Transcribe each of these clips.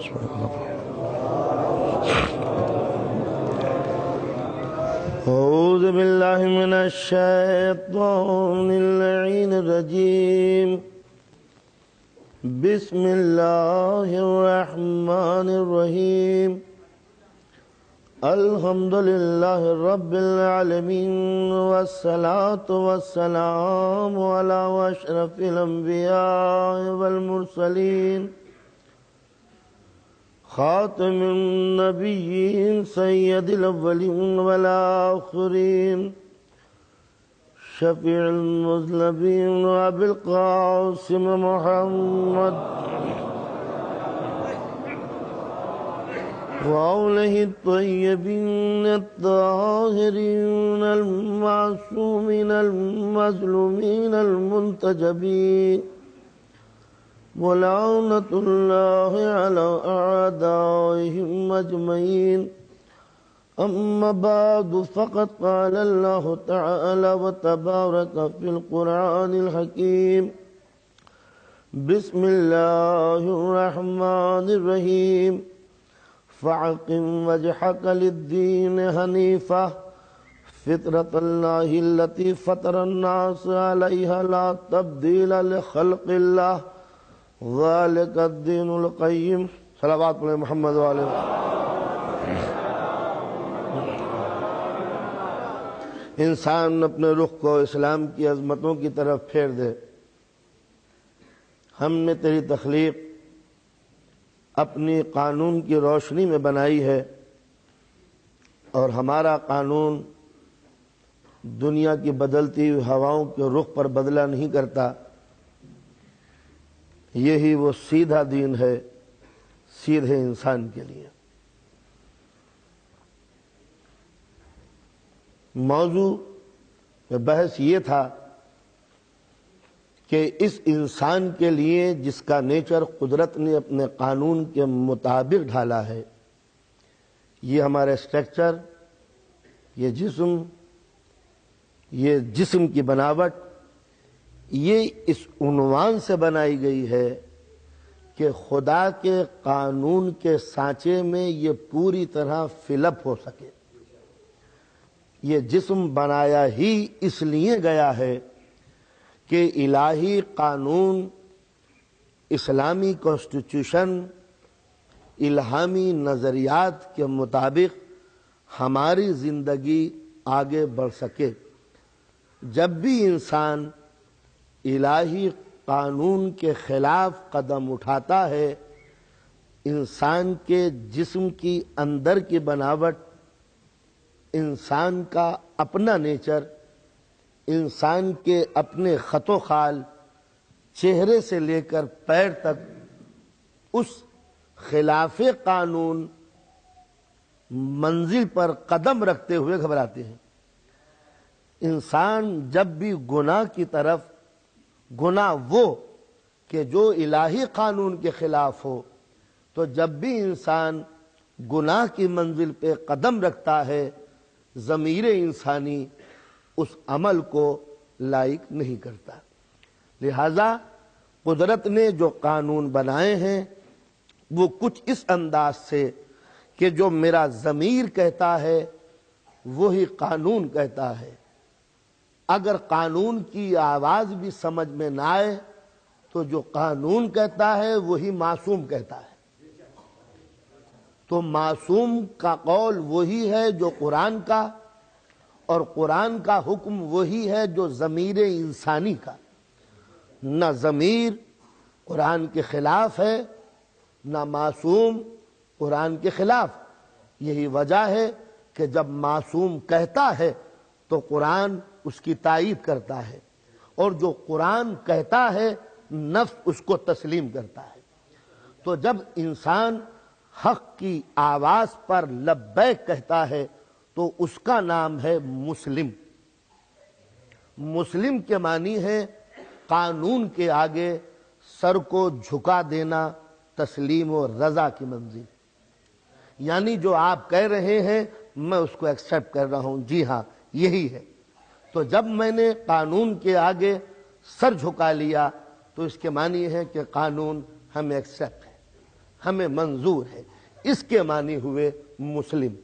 أعوذ بالله من الشيطان اللعين الرجيم بسم الله الرحمن الرحيم الحمد لله رب العالمين والصلاة والسلام على أشرف الأنبياء والمرسلين خاتم النبيين سيد الأولين والآخرين شفيع المذنبين وأبي القاسم محمد وآله الطيبين الطاهرين المعصومين المظلومين المنتجبين ولعنة الله على أعدائهم أجمعين أما بعد فقد قال الله تعالى وتبارك في القرآن الحكيم بسم الله الرحمن الرحيم فأقم وجهك للدين حنيفا فطرة الله التي فطر الناس عليها لا تبديل لخلق الله ذلك الدين القيم صلوات علی محمد وعلیہ انسان اپنے رخ کو اسلام کی عظمتوں کی طرف پھیر دے۔ ہم نے تیری تخلیق اپنی قانون کی روشنی میں بنائی ہے اور ہمارا قانون دنیا کی بدلتی ہوئی ہواؤں کے رخ پر بدلہ نہیں کرتا۔ یہی وہ سیدھا دین ہے سیدھے انسان کے لیے۔ موضوع بحث یہ تھا کہ اس انسان کے لیے جس کا نیچر قدرت نے اپنے قانون کے مطابق ڈھالا ہے، یہ ہمارا اسٹرکچر، یہ جسم کی بناوٹ، یہ اس عنوان سے بنائی گئی ہے کہ خدا کے قانون کے سانچے میں یہ پوری طرح فل اپ ہو سکے۔ یہ جسم بنایا ہی اس لیے گیا ہے کہ الہی قانون، اسلامی کانسٹیٹیوشن، الہامی نظریات کے مطابق ہماری زندگی آگے بڑھ سکے۔ جب بھی انسان الہی قانون کے خلاف قدم اٹھاتا ہے، انسان کے جسم کی اندر کی بناوٹ، انسان کا اپنا نیچر، انسان کے اپنے خط و خال، چہرے سے لے کر پیر تک اس خلاف قانون منزل پر قدم رکھتے ہوئے گھبراتے ہیں۔ انسان جب بھی گناہ کی طرف، گناہ وہ کہ جو الہی قانون کے خلاف ہو، تو جب بھی انسان گناہ کی منزل پہ قدم رکھتا ہے، ضمیر انسانی اس عمل کو لائق نہیں کرتا۔ لہذا قدرت نے جو قانون بنائے ہیں وہ کچھ اس انداز سے کہ جو میرا ضمیر کہتا ہے وہی قانون کہتا ہے۔ اگر قانون کی آواز بھی سمجھ میں نہ آئے تو جو قانون کہتا ہے وہی معصوم کہتا ہے۔ تو معصوم کا قول وہی ہے جو قرآن کا، اور قرآن کا حکم وہی ہے جو ضمیر انسانی کا۔ نہ ضمیر قرآن کے خلاف ہے، نہ معصوم قرآن کے خلاف۔ یہی وجہ ہے کہ جب معصوم کہتا ہے تو قرآن اس کی تائید کرتا ہے، اور جو قرآن کہتا ہے نفس اس کو تسلیم کرتا ہے۔ تو جب انسان حق کی آواز پر لبیک کہتا ہے تو اس کا نام ہے مسلم۔ مسلم کے معنی ہے قانون کے آگے سر کو جھکا دینا، تسلیم و رضا کی منزل۔ یعنی جو آپ کہہ رہے ہیں میں اس کو ایکسیپٹ کر رہا ہوں، جی ہاں یہی ہے۔ تو جب میں نے قانون کے آگے سر جھکا لیا تو اس کے معنی ہے کہ قانون ہمیں ایکسیپٹ ہے، ہمیں منظور ہے، اس کے معنی ہوئے مسلم۔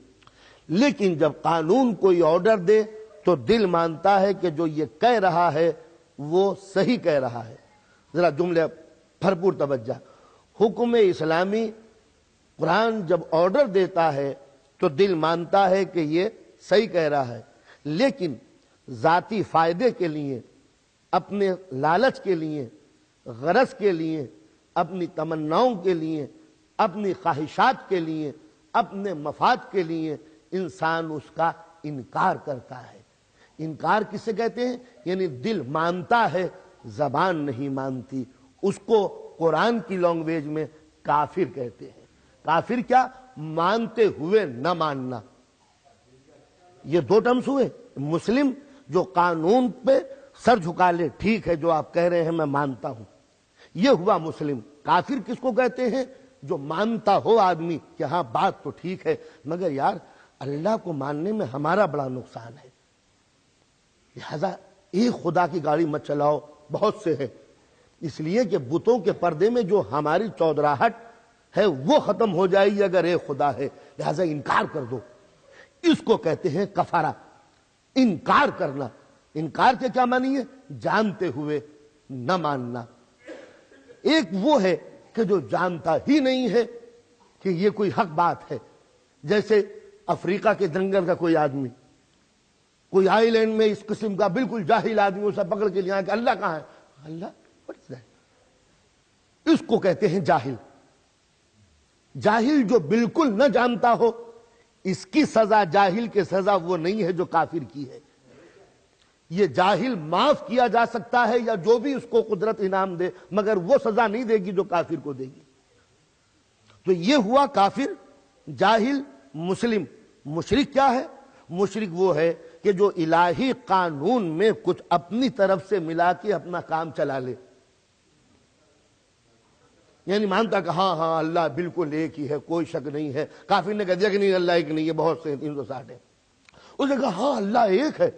لیکن جب قانون کوئی آرڈر دے تو دل مانتا ہے کہ جو یہ کہہ رہا ہے وہ صحیح کہہ رہا ہے۔ ذرا جملے بھرپور توجہ۔ حکم اسلامی قرآن جب آرڈر دیتا ہے تو دل مانتا ہے کہ یہ صحیح کہہ رہا ہے، لیکن ذاتی فائدے کے لیے، اپنے لالچ کے لیے، غرض کے لیے، اپنی تمناؤں کے لیے، اپنی خواہشات کے لیے، اپنے مفاد کے لیے انسان اس کا انکار کرتا ہے۔ انکار کسے کہتے ہیں؟ یعنی دل مانتا ہے، زبان نہیں مانتی، اس کو قرآن کی لینگویج میں کافر کہتے ہیں۔ کافر کیا؟ مانتے ہوئے نہ ماننا۔ یہ دو ٹرمز ہوئے۔ مسلم جو قانون پہ سر جھکا لے، ٹھیک ہے جو آپ کہہ رہے ہیں میں مانتا ہوں، یہ ہوا مسلم۔ کافر کس کو کہتے ہیں؟ جو مانتا ہو آدمی کہ ہاں بات تو ٹھیک ہے، مگر یار اللہ کو ماننے میں ہمارا بڑا نقصان ہے، لہذا ایک خدا کی گاڑی مت چلاؤ، بہت سے ہیں، اس لیے کہ بتوں کے پردے میں جو ہماری چودراہٹ ہے وہ ختم ہو جائے گی اگر ایک خدا ہے، لہذا انکار کر دو۔ اس کو کہتے ہیں کفارہ، انکار کرنا۔ انکار کے کیا معنی ہے؟ جانتے ہوئے نہ ماننا۔ ایک وہ ہے کہ جو جانتا ہی نہیں ہے کہ یہ کوئی حق بات ہے، جیسے افریقہ کے جنگل کا کوئی آدمی، کوئی آئی لینڈ میں اس قسم کا بالکل جاہل آدمی اسے پکڑ کے لیا کہ اللہ کہاں ہے؟ اللہ what is that؟ اس کو کہتے ہیں جاہل۔ جاہل جو بالکل نہ جانتا ہو، اس کی سزا جاہل کی سزا وہ نہیں ہے جو کافر کی ہے۔ یہ جاہل معاف کیا جا سکتا ہے یا جو بھی اس کو قدرت انعام دے، مگر وہ سزا نہیں دے گی جو کافر کو دے گی۔ تو یہ ہوا کافر، جاہل، مسلم۔ مشرک کیا ہے؟ مشرک وہ ہے کہ جو الہی قانون میں کچھ اپنی طرف سے ملا کے اپنا کام چلا لے، یعنی مانتا کہ ہاں ہاں اللہ بالکل ایک ہی ہے، کوئی شک نہیں ہے۔ کافر نے کہہ دیا کہ نہیں اللہ ایک نہیں ہے، بہت سے 360 ہیں۔ اس نے کہا ہاں اللہ ایک ہے،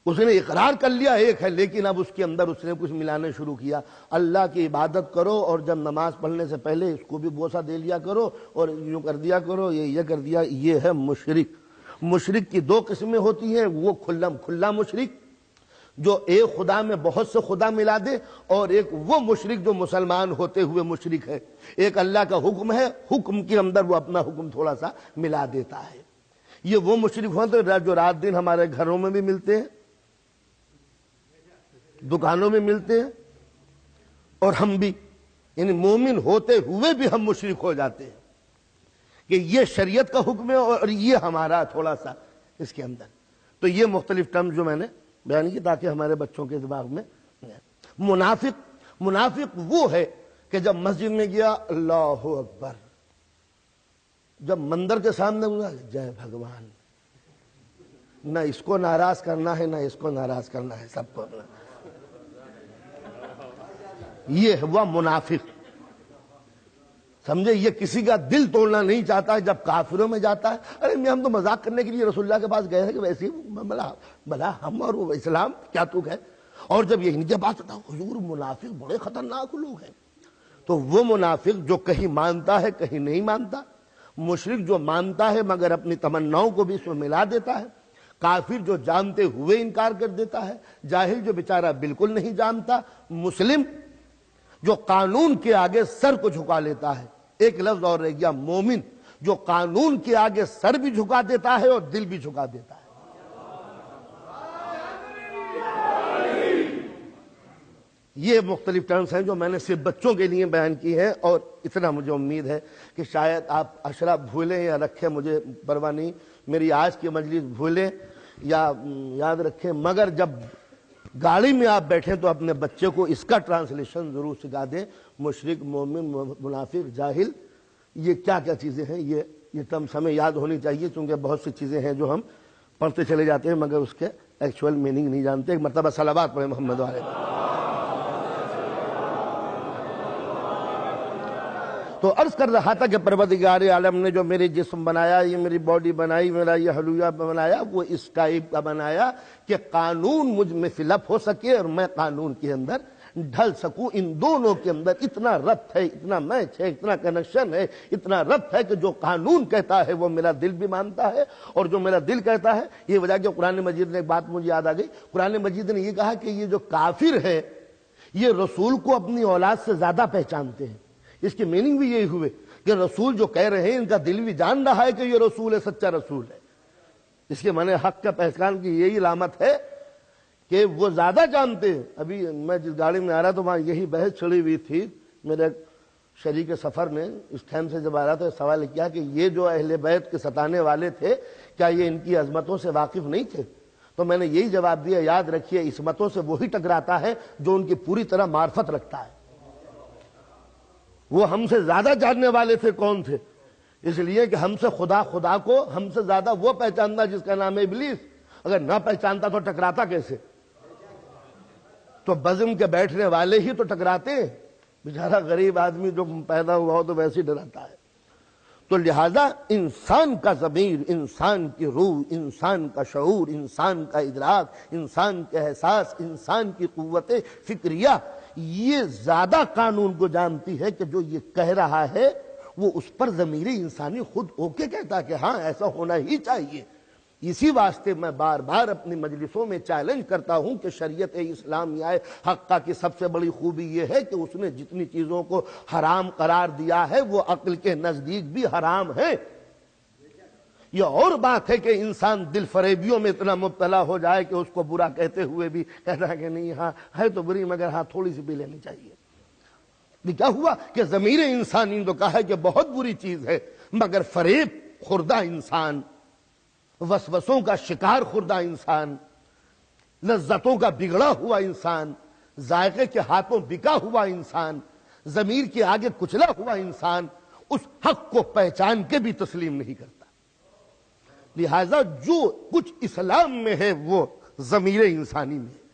اس نے اقرار کر لیا ایک ہے، لیکن اب اس کے اندر اس نے کچھ ملانا شروع کیا۔ اللہ کی عبادت کرو اور جب نماز پڑھنے سے پہلے اس کو بھی بوسہ دے لیا کرو اور یوں کر دیا کرو، یہ کر دیا۔ یہ ہے مشرک۔ مشرک کی دو قسمیں ہوتی ہیں، وہ کھلا مشرک جو ایک خدا میں بہت سے خدا ملا دے، اور ایک وہ مشرک جو مسلمان ہوتے ہوئے مشرک ہے۔ ایک اللہ کا حکم ہے، حکم کے اندر وہ اپنا حکم تھوڑا سا ملا دیتا ہے۔ یہ وہ مشرک ہوتے جو رات دن ہمارے گھروں میں بھی ملتے ہیں، دکانوں میں ملتے ہیں، اور ہم بھی یعنی مومن ہوتے ہوئے بھی ہم مشرک ہو جاتے ہیں کہ یہ شریعت کا حکم ہے اور یہ ہمارا تھوڑا سا اس کے اندر۔ تو یہ مختلف ٹرمز جو میں نے بیان کی تاکہ ہمارے بچوں کے دماغ میں۔ منافق وہ ہے کہ جب مسجد میں گیا اللہ اکبر، جب مندر کے سامنے گیا جے بھگوان، نہ اس کو ناراض کرنا ہے نہ اس کو ناراض کرنا ہے، سب کو اپنا۔ یہ ہوا منافق، سمجھے؟ یہ کسی کا دل توڑنا نہیں چاہتا۔ جب کافروں میں جاتا ہے، ارے ہم تو مذاق کرنے کے لیے رسول اللہ کے پاس گئے ہیں کہ ویسے ہی بلا ہم اور وہ اسلام کیا تو ہے، اور جب یہ ان کے پاس آتا حضور منافق بڑے خطرناک لوگ ہیں۔ تو وہ منافق جو کہیں مانتا ہے کہیں نہیں مانتا، مشرک جو مانتا ہے مگر اپنی تمناؤں کو بھی اس میں ملا دیتا ہے، کافر جو جانتے ہوئے انکار کر دیتا ہے، جاہل جو بیچارہ بالکل نہیں جانتا، مسلم جو قانون کے آگے سر کو جھکا لیتا ہے۔ ایک لفظ اور رہ گیا، مومن جو قانون کے آگے سر بھی جھکا دیتا ہے اور دل بھی جھکا دیتا ہے۔ یہ مختلف ٹرمز ہیں جو میں نے صرف بچوں کے لیے بیان کی ہیں، اور اتنا مجھے امید ہے کہ شاید آپ اشرا بھولیں یا رکھیں، مجھے پرواہ نہیں، میری آج کی مجلس بھولیں یا یاد رکھیں، مگر جب گاڑی میں آپ بیٹھیں تو اپنے بچے کو اس کا ٹرانسلیشن ضرور سکھا دیں۔ مشرک، مومن، منافق، جاہل، یہ کیا کیا چیزیں ہیں، یہ ٹرمز ہمیں یاد ہونی چاہیے، چونکہ بہت سی چیزیں ہیں جو ہم پڑھتے چلے جاتے ہیں مگر اس کے ایکچوئل میننگ نہیں جانتے۔ ایک مرتبہ صلوات پڑھیں محمد علیہ۔ تو عرض کر رہا تھا کہ پروردگار عالم نے جو میرے جسم بنایا، یہ میری باڈی بنائی، میرا یہ حلیہ بنایا، وہ اس ٹائپ کا بنایا کہ قانون مجھ میں فل اپ ہو سکے اور میں قانون کے اندر ڈھل سکوں، ان دونوں کے اندر اتنا ربط ہے، اتنا میچ ہے، اتنا کنیکشن ہے، اتنا ربط ہے کہ جو قانون کہتا ہے وہ میرا دل بھی مانتا ہے، اور جو میرا دل کہتا ہے یہ وجہ کہ قرآن مجید نے ایک بات مجھے یاد آ گئی، قرآن مجید نے یہ کہا کہ یہ جو کافر ہے یہ رسول کو اپنی اولاد سے زیادہ پہچانتے ہیں۔ اس کی میننگ بھی یہی ہوئے کہ رسول جو کہہ رہے ہیں ان کا دل بھی جان رہا ہے کہ یہ رسول ہے، سچا رسول ہے۔ اس کے معنی حق کا پہچان کی یہی علامت ہے کہ وہ زیادہ جانتے ہیں۔ ابھی میں جس گاڑی میں آ رہا تو وہاں یہی بحث چڑی ہوئی تھی، میرے شریک سفر نے اس ٹائم سے جب آ رہا تو سوال کیا کہ یہ جو اہل بیت کے ستانے والے تھے کیا یہ ان کی عظمتوں سے واقف نہیں تھے؟ تو میں نے یہی جواب دیا، یاد رکھیے عصمتوں سے وہی ٹکراتا ہے جو ان کی پوری طرح معرفت رکھتا ہے۔ وہ ہم سے زیادہ جاننے والے تھے کون تھے؟ اس لیے کہ ہم سے خدا کو ہم سے زیادہ وہ پہچانتا جس کا نام ہے ابلیس، اگر نہ پہچانتا تو ٹکراتا کیسے؟ تو بزم کے بیٹھنے والے ہی تو ٹکراتے ہیں، بیچارہ غریب آدمی جو پیدا ہوا ہو تو ویسے ہی ڈراتا ہے۔ تو لہذا انسان کا ضمیر، انسان کی روح، انسان کا شعور، انسان کا ادراک، انسان کے احساس، انسان کی قوت فکریہ یہ زیادہ قانون کو جانتی ہے کہ جو یہ کہہ رہا ہے وہ اس پر ضمیر انسانی خود ہو کے کہتا کہ ہاں ایسا ہونا ہی چاہیے۔ اسی واسطے میں بار بار اپنی مجلسوں میں چیلنج کرتا ہوں کہ شریعت اسلامیہ حقہ کی سب سے بڑی خوبی یہ ہے کہ اس نے جتنی چیزوں کو حرام قرار دیا ہے وہ عقل کے نزدیک بھی حرام ہے۔ یہ اور بات ہے کہ انسان دل فریبیوں میں اتنا مبتلا ہو جائے کہ اس کو برا کہتے ہوئے بھی کہتا ہے کہ نہیں ہاں ہے تو بری مگر ہاں تھوڑی سی پی لینی چاہیے۔ کیا ہوا کہ ضمیر انسانی تو کہا ہے کہ بہت بری چیز ہے، مگر فریب خوردہ انسان، وسوسوں کا شکار خوردہ انسان، لذتوں کا بگڑا ہوا انسان، ذائقے کے ہاتھوں بکا ہوا انسان، ضمیر کے آگے کچلا ہوا انسان اس حق کو پہچان کے بھی تسلیم نہیں کرتا۔ لہذا جو کچھ اسلام میں ہے وہ ضمیر انسانی میں ہے،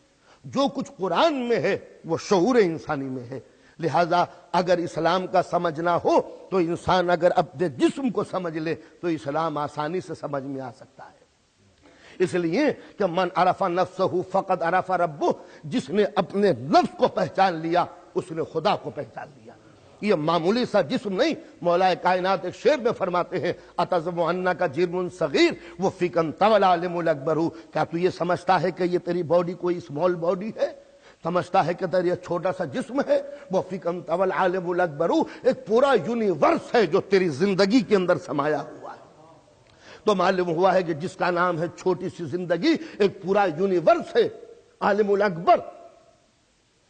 جو کچھ قرآن میں ہے وہ شعور انسانی میں ہے۔ لہذا اگر اسلام کا سمجھنا ہو تو انسان اگر اپنے جسم کو سمجھ لے تو اسلام آسانی سے سمجھ میں آ سکتا ہے۔ اس لیے کہ من عرف نفسہ فقد عرف ربہ، جس نے اپنے نفس کو پہچان لیا اس نے خدا کو پہچان لیا۔ یہ معمولی سا جسم نہیں، مولا کائنات ایک شعر میں فرماتے ہیں اتزم انک جرم صغیر وفیک طول عالم الاکبر، کیا تو یہ سمجھتا ہے کہ یہ تیری باڈی کوئی اسمال باڈی ہے؟ سمجھتا ہے کہ تیرا یہ چھوٹا سا جسم ہے؟ وہ فکم طول عالم الاکبر، ایک پورا یونیورس ہے جو تیری زندگی کے اندر سمایا ہوا ہے۔ تو معلوم ہوا ہے کہ جس کا نام ہے چھوٹی سی زندگی ایک پورا یونیورس ہے، عالم الاکبر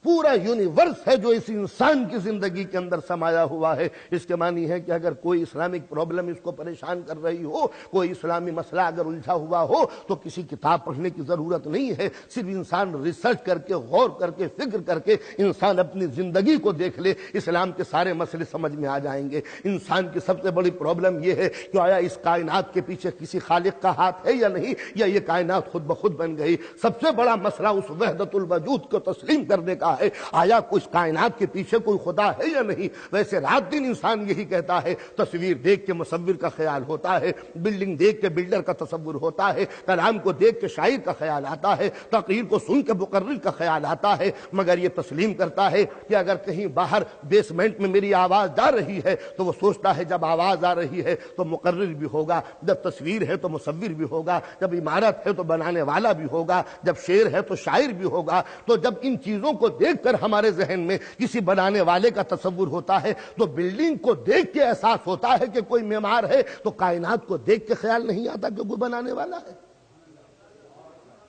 پورا یونیورس ہے جو اس انسان کی زندگی کے اندر سمایا ہوا ہے۔ اس کے معنی ہے کہ اگر کوئی اسلامک پرابلم اس کو پریشان کر رہی ہو، کوئی اسلامی مسئلہ اگر الجھا ہوا ہو تو کسی کتاب پڑھنے کی ضرورت نہیں ہے، صرف انسان ریسرچ کر کے غور کر کے فکر کر کے انسان اپنی زندگی کو دیکھ لے، اسلام کے سارے مسئلے سمجھ میں آ جائیں گے۔ انسان کی سب سے بڑی پرابلم یہ ہے کہ آیا اس کائنات کے پیچھے کسی خالق کا ہاتھ ہے یا نہیں، یا یہ کائنات خود بخود بن گئی۔ سب سے بڑا مسئلہ اس وحدت الوجود کو تسلیم کرنے کا ہے، آیا کچھ کائنات کے پیچھے کوئی خدا ہے یا نہیں۔ ویسے رات دن انسان یہی کہتا ہے، تصویر دیکھ کے مصور کا خیال ہوتا ہے، بلڈنگ دیکھ کے بلڈر کا تصور ہوتا ہے، کلام کو دیکھ کے شاعر کا خیال آتا ہے، تقریر کو سن کے مقرر کا خیال آتا ہے، مگر یہ تسلیم کرتا ہے کہ اگر کہیں باہر بیسمنٹ میں میری آواز جا رہی ہے تو وہ سوچتا ہے جب آواز آ رہی ہے تو مقرر بھی ہوگا، جب تصویر ہے تو مصور بھی ہوگا، جب عمارت ہے تو بنانے والا بھی ہوگا، جب شعر ہے تو شاعر بھی ہوگا۔ تو جب ان چیزوں کو دیکھ کر ہمارے ذہن میں کسی بنانے والے کا تصور ہوتا ہے تو بلڈنگ کو دیکھ کے احساس ہوتا ہے کہ کوئی معمار ہے، تو کائنات کو دیکھ کے خیال نہیں آتا کہ کوئی بنانے والا ہے۔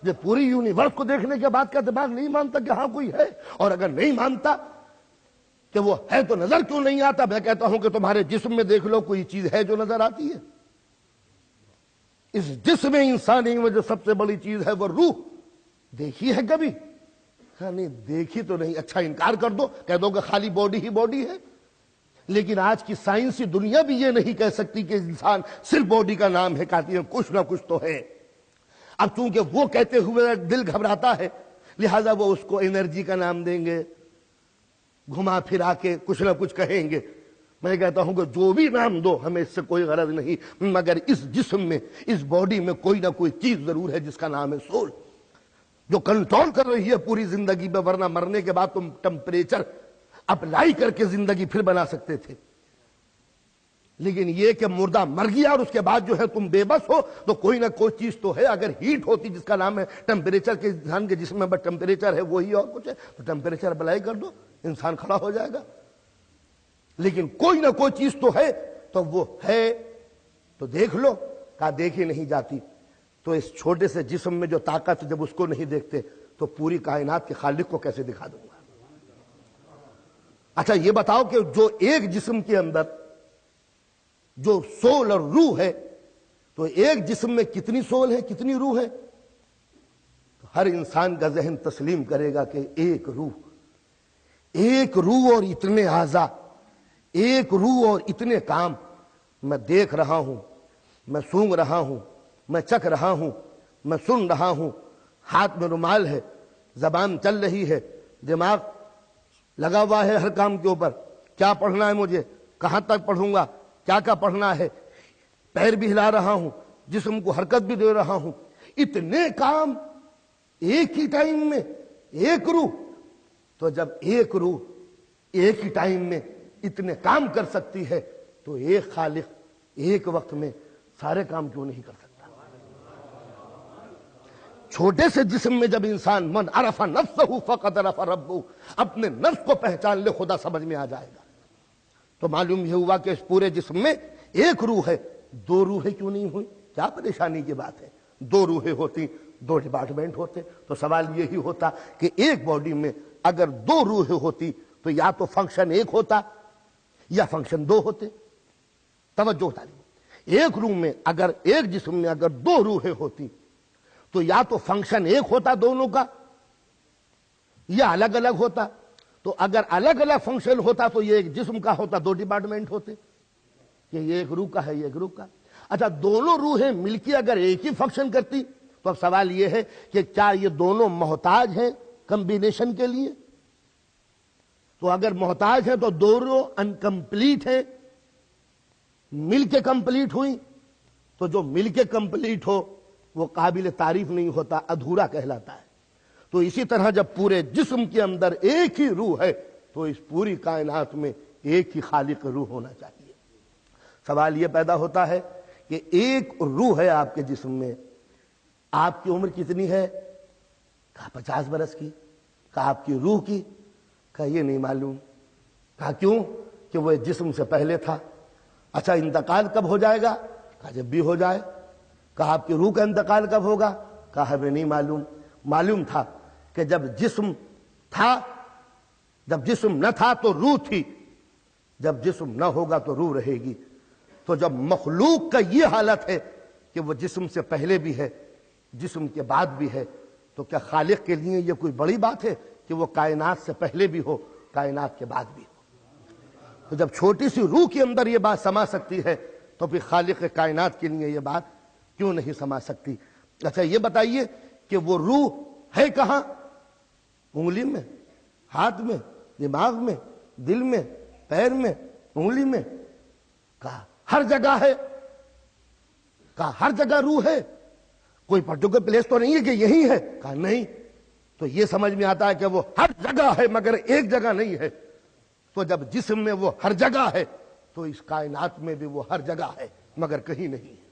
یہ پوری یونیورس کو دیکھنے کے بعد کا دماغ نہیں مانتا کہ ہاں کوئی ہے، اور اگر نہیں مانتا کہ وہ ہے تو نظر کیوں نہیں آتا؟ میں کہتا ہوں کہ تمہارے جسم میں دیکھ لو، کوئی چیز ہے جو نظر آتی ہے؟ اس جسم انسانی میں جو سب سے بڑی چیز ہے وہ روح، دیکھی ہے کبھی؟ ہاں نہیں دیکھی تو نہیں، اچھا انکار کر دو، کہہ دو کہ خالی باڈی ہی باڈی ہے۔ لیکن آج کی سائنسی دنیا بھی یہ نہیں کہہ سکتی کہ انسان صرف باڈی کا نام ہے، کہتی ہے کچھ نہ کچھ تو ہے۔ اب چونکہ وہ کہتے ہوئے دل گھبراتا ہے لہذا وہ اس کو انرجی کا نام دیں گے، گھما پھرا کے کچھ نہ کچھ کہیں گے۔ میں کہتا ہوں کہ جو بھی نام دو ہمیں اس سے کوئی غرض نہیں، مگر اس جسم میں، اس باڈی میں کوئی نہ کوئی چیز ضرور ہے جس کا نام ہے سول۔ جو کنٹرول کر رہی ہے پوری زندگی میں، ورنہ مرنے کے بعد تم ٹمپریچر اپلائی کر کے زندگی پھر بنا سکتے تھے. لیکن یہ کہ مردہ مر گیا اور اس کے بعد جو ہے تم بے بس ہو، تو کوئی نہ کوئی چیز تو ہے. اگر ہیٹ ہوتی جس کا نام ہے ٹمپریچر، کے انسان کے جسم میں بس ٹمپریچر ہے وہی اور کچھ ہے، تو ٹمپریچر اپلائی کر دو، انسان کھڑا ہو جائے گا. لیکن کوئی نہ کوئی چیز تو ہے، تو وہ ہے تو دیکھ لو. کہا دیکھی نہیں جاتی. تو اس چھوٹے سے جسم میں جو طاقت، جب اس کو نہیں دیکھتے تو پوری کائنات کے خالق کو کیسے دکھا دوں گا؟ اچھا یہ بتاؤ کہ جو ایک جسم کے اندر جو سول اور روح ہے، تو ایک جسم میں کتنی سول ہے، کتنی روح ہے؟ تو ہر انسان کا ذہن تسلیم کرے گا کہ ایک روح اور اتنے اعضاء، ایک روح اور اتنے کام. میں دیکھ رہا ہوں، میں سونگ رہا ہوں، میں چکھ رہا ہوں، میں سن رہا ہوں، ہاتھ میں رومال ہے، زبان چل رہی ہے، دماغ لگا ہوا ہے ہر کام کے اوپر. کیا پڑھنا ہے مجھے، کہاں تک پڑھوں گا، کیا کیا پڑھنا ہے، پیر بھی ہلا رہا ہوں، جسم کو حرکت بھی دے رہا ہوں. اتنے کام ایک ہی ٹائم میں، ایک روح. تو جب ایک روح ایک ہی ٹائم میں اتنے کام کر سکتی ہے، تو ایک خالق ایک وقت میں سارے کام کیوں نہیں کر سکتا؟ چھوٹے سے جسم میں جب انسان من عرف نفسہ فقد عرف ربہ، اپنے نفس کو پہچان لے، خدا سمجھ میں آ جائے گا. تو معلوم یہ ہوا کہ اس پورے جسم میں ایک روح ہے. دو روحیں کیوں نہیں ہوئی؟ کیا پریشانی کی بات ہے؟ دو روحیں ہوتی، دو ڈپارٹمنٹ ہوتے. تو سوال یہی ہوتا کہ ایک باڈی میں اگر دو روحیں ہوتی تو یا تو فنکشن ایک ہوتا یا فنکشن دو ہوتے. توجہ تعلیم. ایک روح میں اگر، ایک جسم میں اگر دو روحیں ہوتی تو یا تو فنکشن ایک ہوتا دونوں کا یا الگ الگ ہوتا. تو اگر الگ الگ فنکشن ہوتا تو یہ ایک جسم کا ہوتا، دو ڈپارٹمنٹ ہوتے، کہ یہ ایک روح کا ہے، یہ ایک روح کا. اچھا دونوں روحیں مل کے اگر ایک ہی فنکشن کرتی تو اب سوال یہ ہے کہ کیا یہ دونوں محتاج ہیں کمبینیشن کے لیے؟ تو اگر محتاج ہیں تو دونوں انکمپلیٹ ہیں، مل کے کمپلیٹ ہوئی. تو جو مل کے کمپلیٹ ہو وہ قابل تعریف نہیں ہوتا، ادھورا کہلاتا ہے. تو اسی طرح جب پورے جسم کے اندر ایک ہی روح ہے تو اس پوری کائنات میں ایک ہی خالق روح ہونا چاہیے. سوال یہ پیدا ہوتا ہے کہ ایک روح ہے آپ کے جسم میں، آپ کی عمر کتنی ہے؟ کہا 50 برس کی. کہا آپ کی روح کی؟ کہا یہ نہیں معلوم. کہا کیوں؟ کہ وہ جسم سے پہلے تھا. اچھا انتقال کب ہو جائے گا؟ کہا جب بھی ہو جائے. کہا آپ کی روح کا انتقال کب ہوگا؟ کہا ہمیں نہیں معلوم. معلوم تھا کہ جب جسم تھا، جب جسم نہ تھا تو روح تھی، جب جسم نہ ہوگا تو روح رہے گی. تو جب مخلوق کا یہ حالت ہے کہ وہ جسم سے پہلے بھی ہے، جسم کے بعد بھی ہے، تو کیا خالق کے لیے یہ کوئی بڑی بات ہے کہ وہ کائنات سے پہلے بھی ہو، کائنات کے بعد بھی ہو؟ تو جب چھوٹی سی روح کے اندر یہ بات سما سکتی ہے تو پھر خالق کائنات کے لیے یہ بات کیوں نہیں سما سکتی؟ اچھا یہ بتائیے کہ وہ روح ہے کہاں؟ انگلی میں، ہاتھ میں، دماغ میں، دل میں، پیر میں، انگلی میں؟ کہا ہر جگہ ہے. کہا ہر جگہ روح ہے، کوئی پرٹیکولر پلیس تو نہیں ہے کہ یہی ہے؟ کہا نہیں. تو یہ سمجھ میں آتا ہے کہ وہ ہر جگہ ہے مگر ایک جگہ نہیں ہے. تو جب جسم میں وہ ہر جگہ ہے تو اس کائنات میں بھی وہ ہر جگہ ہے مگر کہیں نہیں ہے.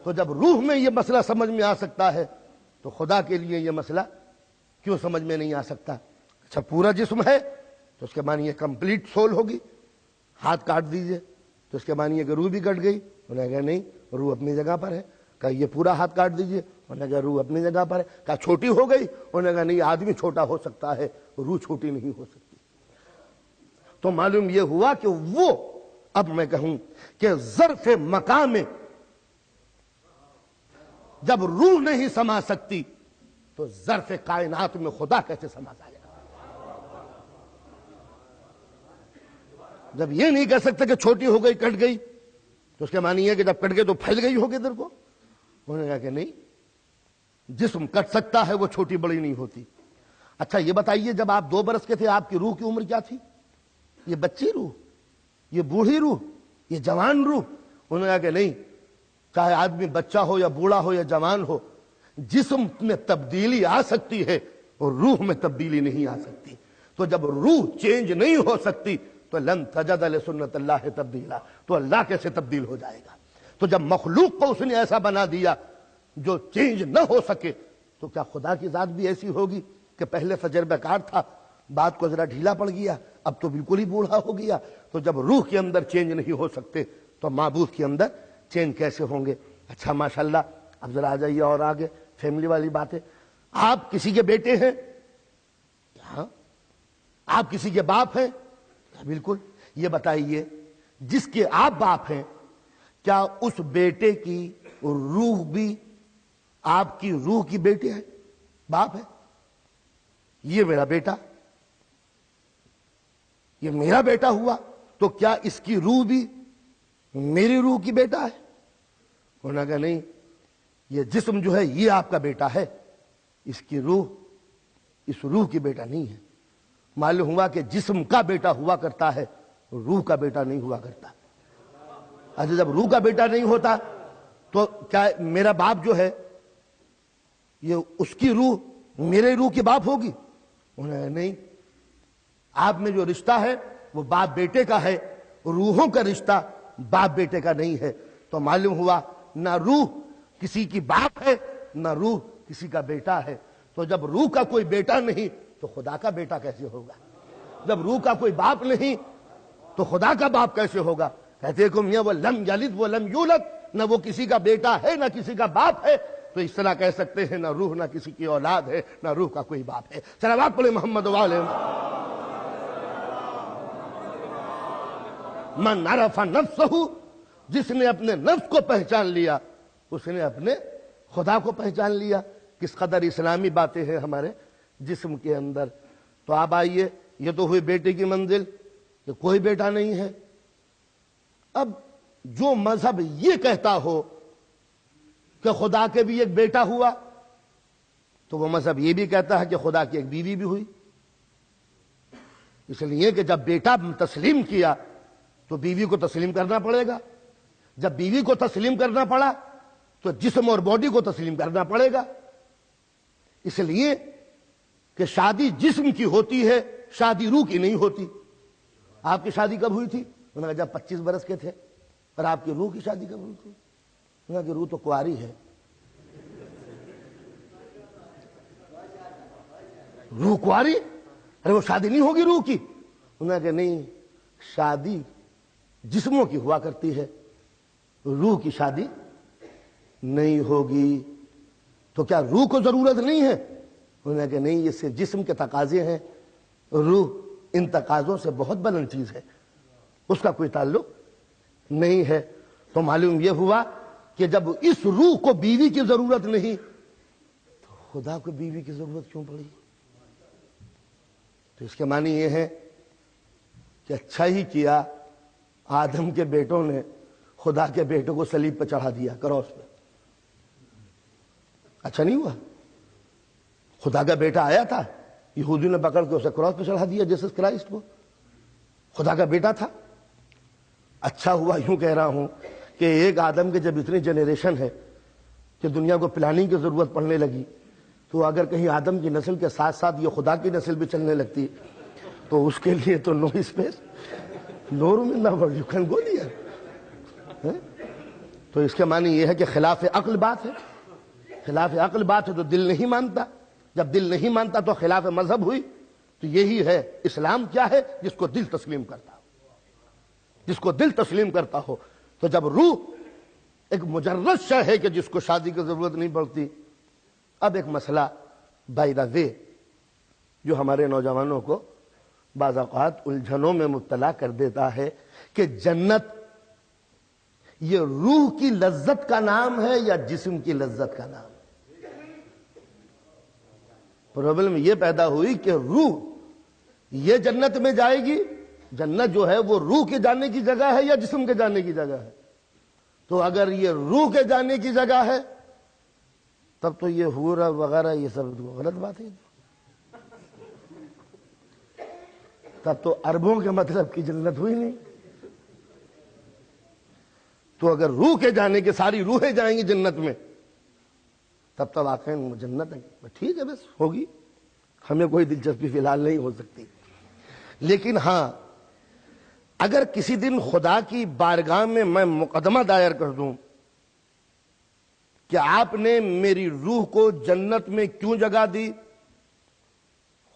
تو جب روح میں یہ مسئلہ سمجھ میں آ سکتا ہے تو خدا کے لیے یہ مسئلہ کیوں سمجھ میں نہیں آ سکتا؟ اچھا پورا جسم ہے تو اس کے معنی یہ کمپلیٹ سول ہوگی. ہاتھ کاٹ دیجئے تو اس کے معنی یہ کہ روح بھی کٹ گئی. انہوں نے کہا نہیں، روح اپنی جگہ پر ہے. کہا یہ پورا ہاتھ کاٹ دیجئے. انہوں نے کہا روح اپنی جگہ پر ہے. کہا چھوٹی ہو گئی. انہوں نے کہا نہیں، آدمی چھوٹا ہو سکتا ہے، روح چھوٹی نہیں ہو سکتی. تو معلوم یہ ہوا کہ وہ، اب میں کہوں کہ ظرف مقام میں جب روح نہیں سما سکتی تو ظرف کائنات میں خدا کیسے سما جائے گا؟ جب یہ نہیں کہہ سکتے کہ چھوٹی ہو گئی، کٹ گئی، تو اس کے معنی ہے کہ جب کٹ گئی تو پھیل گئی ہوگی ادھر کو. انہوں نے کہا کہ نہیں، جسم کٹ سکتا ہے، وہ چھوٹی بڑی نہیں ہوتی. اچھا یہ بتائیے جب آپ 2 برس کے تھے آپ کی روح کی عمر کیا تھی؟ یہ بچی روح، یہ بوڑھی روح، یہ جوان روح؟ انہوں نے کہا کہ نہیں، چاہے آدمی بچہ ہو یا بوڑھا ہو یا جوان ہو، جسم میں تبدیلی آ سکتی ہے اور روح میں تبدیلی نہیں آ سکتی. تو جب روح چینج نہیں ہو سکتی تو لن تجد لسنت اللہ تبدیلا، تو اللہ کیسے تبدیل ہو جائے گا؟ تو جب مخلوق کو اس نے ایسا بنا دیا جو چینج نہ ہو سکے، تو کیا خدا کی ذات بھی ایسی ہوگی کہ پہلے تجربہ کار تھا، بات کو ذرا ڈھیلا پڑ گیا، اب تو بالکل ہی بوڑھا ہو گیا؟ تو جب روح کے اندر چینج نہیں ہو سکتے تو معبود کے اندر چینج کیسے ہوں گے؟ اچھا ماشاءاللہ، اب ذرا آ جائیے اور آگے فیملی والی باتیں. آپ کسی کے بیٹے ہیں؟ ہاں. آپ کسی کے باپ ہیں؟ بالکل. یہ بتائیے جس کے آپ باپ ہیں کیا اس بیٹے کی روح بھی آپ کی روح کی بیٹے ہے؟ باپ ہے. یہ میرا بیٹا، یہ میرا بیٹا ہوا، تو کیا اس کی روح بھی میری روح کی بیٹا ہے؟ انہوں نے کہا نہیں، یہ جسم جو ہے یہ آپ کا بیٹا ہے، اس کی روح اس روح کی بیٹا نہیں ہے. معلوم ہوا کہ جسم کا بیٹا ہوا کرتا ہے، روح کا بیٹا نہیں ہوا کرتا. اچھا جب روح کا بیٹا نہیں ہوتا تو کیا میرا باپ جو ہے یہ اس کی روح میرے روح کی باپ ہوگی؟ انہوں نے نہیں، آپ میں جو رشتہ ہے وہ باپ بیٹے کا ہے، روحوں کا رشتہ باپ بیٹے کا نہیں ہے. تو معلوم ہوا نہ روح کسی کی باپ ہے نہ روح کسی کا بیٹا ہے. تو جب روح کا کوئی بیٹا نہیں تو خدا کا بیٹا کیسے ہوگا؟ جب روح کا کوئی باپ نہیں تو خدا کا باپ کیسے ہوگا؟ کہتے کہ میاں وہ لم یلد وہ لم یولد، نہ وہ کسی کا بیٹا ہے نہ کسی کا باپ ہے، تو اس طرح کہہ سکتے ہیں نہ روح نہ کسی کی اولاد ہے نہ روح کا کوئی باپ ہے. صلوات پڑھیں محمد والے. من عرف نفسہ، جس نے اپنے نفس کو پہچان لیا اس نے اپنے خدا کو پہچان لیا. کس قدر اسلامی باتیں ہیں ہمارے جسم کے اندر. تو آپ آئیے، یہ تو ہوئی بیٹے کی منزل کہ کوئی بیٹا نہیں ہے. اب جو مذہب یہ کہتا ہو کہ خدا کے بھی ایک بیٹا ہوا تو وہ مذہب یہ بھی کہتا ہے کہ خدا کی ایک بیوی بھی ہوئی. اس لیے کہ جب بیٹا تسلیم کیا تو بیوی کو تسلیم کرنا پڑے گا. جب بیوی کو تسلیم کرنا پڑا تو جسم اور باڈی کو تسلیم کرنا پڑے گا. اس لیے کہ شادی جسم کی ہوتی ہے، شادی روح کی نہیں ہوتی. آپ کی شادی کب ہوئی تھی؟ انہوں نے کہا جب 25 برس کے تھے. اور آپ کی روح کی شادی کب ہوئی تھی؟ انہوں نے کہا کہ روح تو کنواری ہے. روح کنواری؟ ارے وہ شادی نہیں ہوگی روح کی. انہوں نے کہا نہیں، شادی جسموں کی ہوا کرتی ہے، روح کی شادی نہیں ہوگی. تو کیا روح کو ضرورت نہیں ہے؟ انہوں نے کہا نہیں، یہ صرف جسم کے تقاضے ہیں، روح ان تقاضوں سے بہت بلند چیز ہے، اس کا کوئی تعلق نہیں ہے. تو معلوم یہ ہوا کہ جب اس روح کو بیوی کی ضرورت نہیں تو خدا کو بیوی کی ضرورت کیوں پڑی؟ تو اس کے معنی یہ ہے کہ اچھا ہی کیا آدم کے بیٹوں نے خدا کے بیٹوں کو صلیب پہ چڑھا دیا، کراس پہ. اچھا نہیں ہوا؟ خدا کا بیٹا آیا تھا، یہودی نے پکڑ کے اسے کراس پہ چڑھا دیا، جیسس کرائسٹ کو خدا کا بیٹا تھا. اچھا ہوا، یوں کہہ رہا ہوں کہ ایک آدم کے جب اتنی جنریشن ہے کہ دنیا کو پلاننگ کی ضرورت پڑنے لگی، تو اگر کہیں آدم کی نسل کے ساتھ ساتھ یہ خدا کی نسل بھی چلنے لگتی تو اس کے لیے تو no space, no room in the world, you can go there. تو اس کے معنی یہ ہے کہ خلاف عقل بات ہے. خلاف عقل بات ہے تو دل نہیں مانتا. جب دل نہیں مانتا تو خلاف مذہب ہوئی. تو یہی ہے اسلام. کیا ہے؟ جس کو دل تسلیم کرتا ہو، جس کو دل تسلیم کرتا ہو. تو جب روح ایک مجرد شے ہے کہ جس کو شادی کی ضرورت نہیں پڑتی. اب ایک مسئلہ بائی دا وے جو ہمارے نوجوانوں کو بعض اوقات الجھنوں میں مبتلا کر دیتا ہے کہ جنت یہ روح کی لذت کا نام ہے یا جسم کی لذت کا نام؟ پرابلم یہ پیدا ہوئی کہ روح یہ جنت میں جائے گی. جنت جو ہے وہ روح کے جانے کی جگہ ہے یا جسم کے جانے کی جگہ ہے؟ تو اگر یہ روح کے جانے کی جگہ ہے تب تو یہ حور وغیرہ یہ سب غلط بات ہے. تب تو اربوں کے مطلب کی جنت ہوئی نہیں. تو اگر روح کے جانے کے ساری روحیں جائیں گی جنت میں تب تو واقعی جنت ہے. ٹھیک ہے بس ہوگی, ہمیں کوئی دلچسپی فی الحال نہیں ہو سکتی. لیکن ہاں اگر کسی دن خدا کی بارگاہ میں میں مقدمہ دائر کر دوں کہ آپ نے میری روح کو جنت میں کیوں جگہ دی,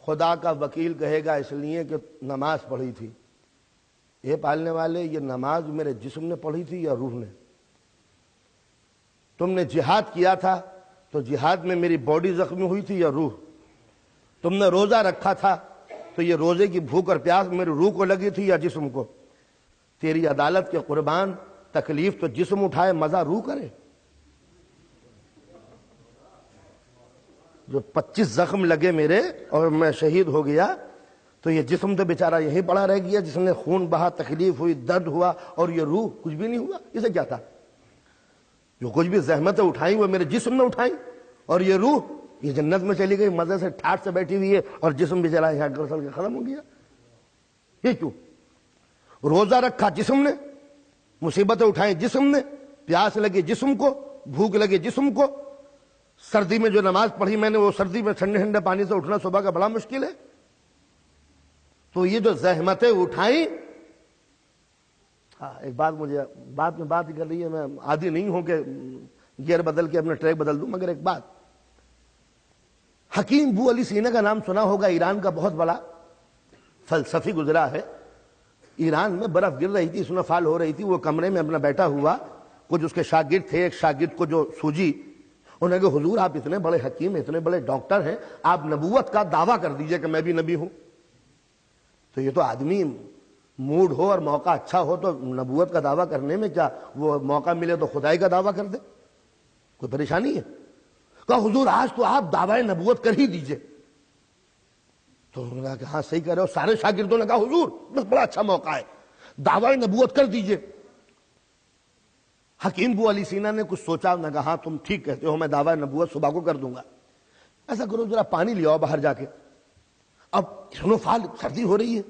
خدا کا وکیل کہے گا اس لیے کہ نماز پڑھی تھی. یہ پالنے والے, یہ نماز میرے جسم نے پڑھی تھی یا روح نے؟ تم نے جہاد کیا تھا تو جہاد میں میری باڈی زخمی ہوئی تھی یا روح؟ تم نے روزہ رکھا تھا تو یہ روزے کی بھوک اور پیاس میری روح کو لگی تھی یا جسم کو؟ تیری عدالت کے قربان, تکلیف تو جسم اٹھائے, مزہ روح کرے. جو 25 زخم لگے میرے اور میں شہید ہو گیا تو یہ جسم تو بیچارہ یہیں پڑا رہ گیا, جس نے خون بہا, تکلیف ہوئی, درد ہوا, اور یہ روح کچھ بھی نہیں ہوا. اسے کیا تھا؟ جو کچھ بھی زحمتیں اٹھائیں وہ میرے جسم میں اٹھائیں, اور یہ روح یہ جنت میں چلی گئی, مزے سے ٹھاٹ سے بیٹھی ہوئی ہے, اور جسم بیچارہ یہاں گسل کے ختم ہو گیا. یہ کیوں؟ روزہ رکھا جسم نے, مصیبتیں اٹھائیں جسم نے, پیاس لگی جسم کو, بھوک لگی جسم کو. سردی میں جو نماز پڑھی میں نے, وہ سردی میں ٹھنڈے ٹھنڈے پانی سے اٹھنا صبح کا بڑا مشکل ہے. تو یہ جو زحمتیں اٹھائیں, ہاں ایک بات مجھے بات میں بات ہی کر رہی ہے, میں عادی نہیں ہوں کہ گیئر بدل کے اپنا ٹریک بدل دوں, مگر ایک بات, حکیم بو علی سینا کا نام سنا ہوگا, ایران کا بہت بڑا فلسفی گزرا ہے. ایران میں برف گر رہی تھی, سنو فال ہو رہی تھی, وہ کمرے میں اپنا بیٹھا ہوا, کچھ اس کے شاگرد تھے, ایک شاگرد کو جو سوجی, انہوں نے کہا حضور آپ اتنے بڑے حکیم, اتنے بڑے ڈاکٹر ہیں, آپ نبوت کا دعویٰ کر دیجئے کہ میں بھی نبی ہوں. تو یہ تو آدمی موڈ ہو اور موقع اچھا ہو تو نبوت کا دعویٰ کرنے میں کیا, وہ موقع ملے تو خدائی کا دعویٰ کر دے, کوئی پریشانی ہے؟ کہا حضور آج تو آپ دعوی نبوت کر ہی دیجئے. تو انہوں نے کہا کہ ہاں صحیح کہہ رہے ہو. سارے شاگردوں نے کہا حضور بس بڑا اچھا موقع ہے, دعوی نبوت کر دیجئے. حکیم بو علی سینا نے کچھ سوچا, انہوں نے کہا ہاں تم ٹھیک کہتے ہو, میں دعوی نبوت صبح کو کر دوں گا. ایسا کرو ذرا پانی لے آؤ باہر جا کے. اب سنو فال, سردی ہو رہی ہے.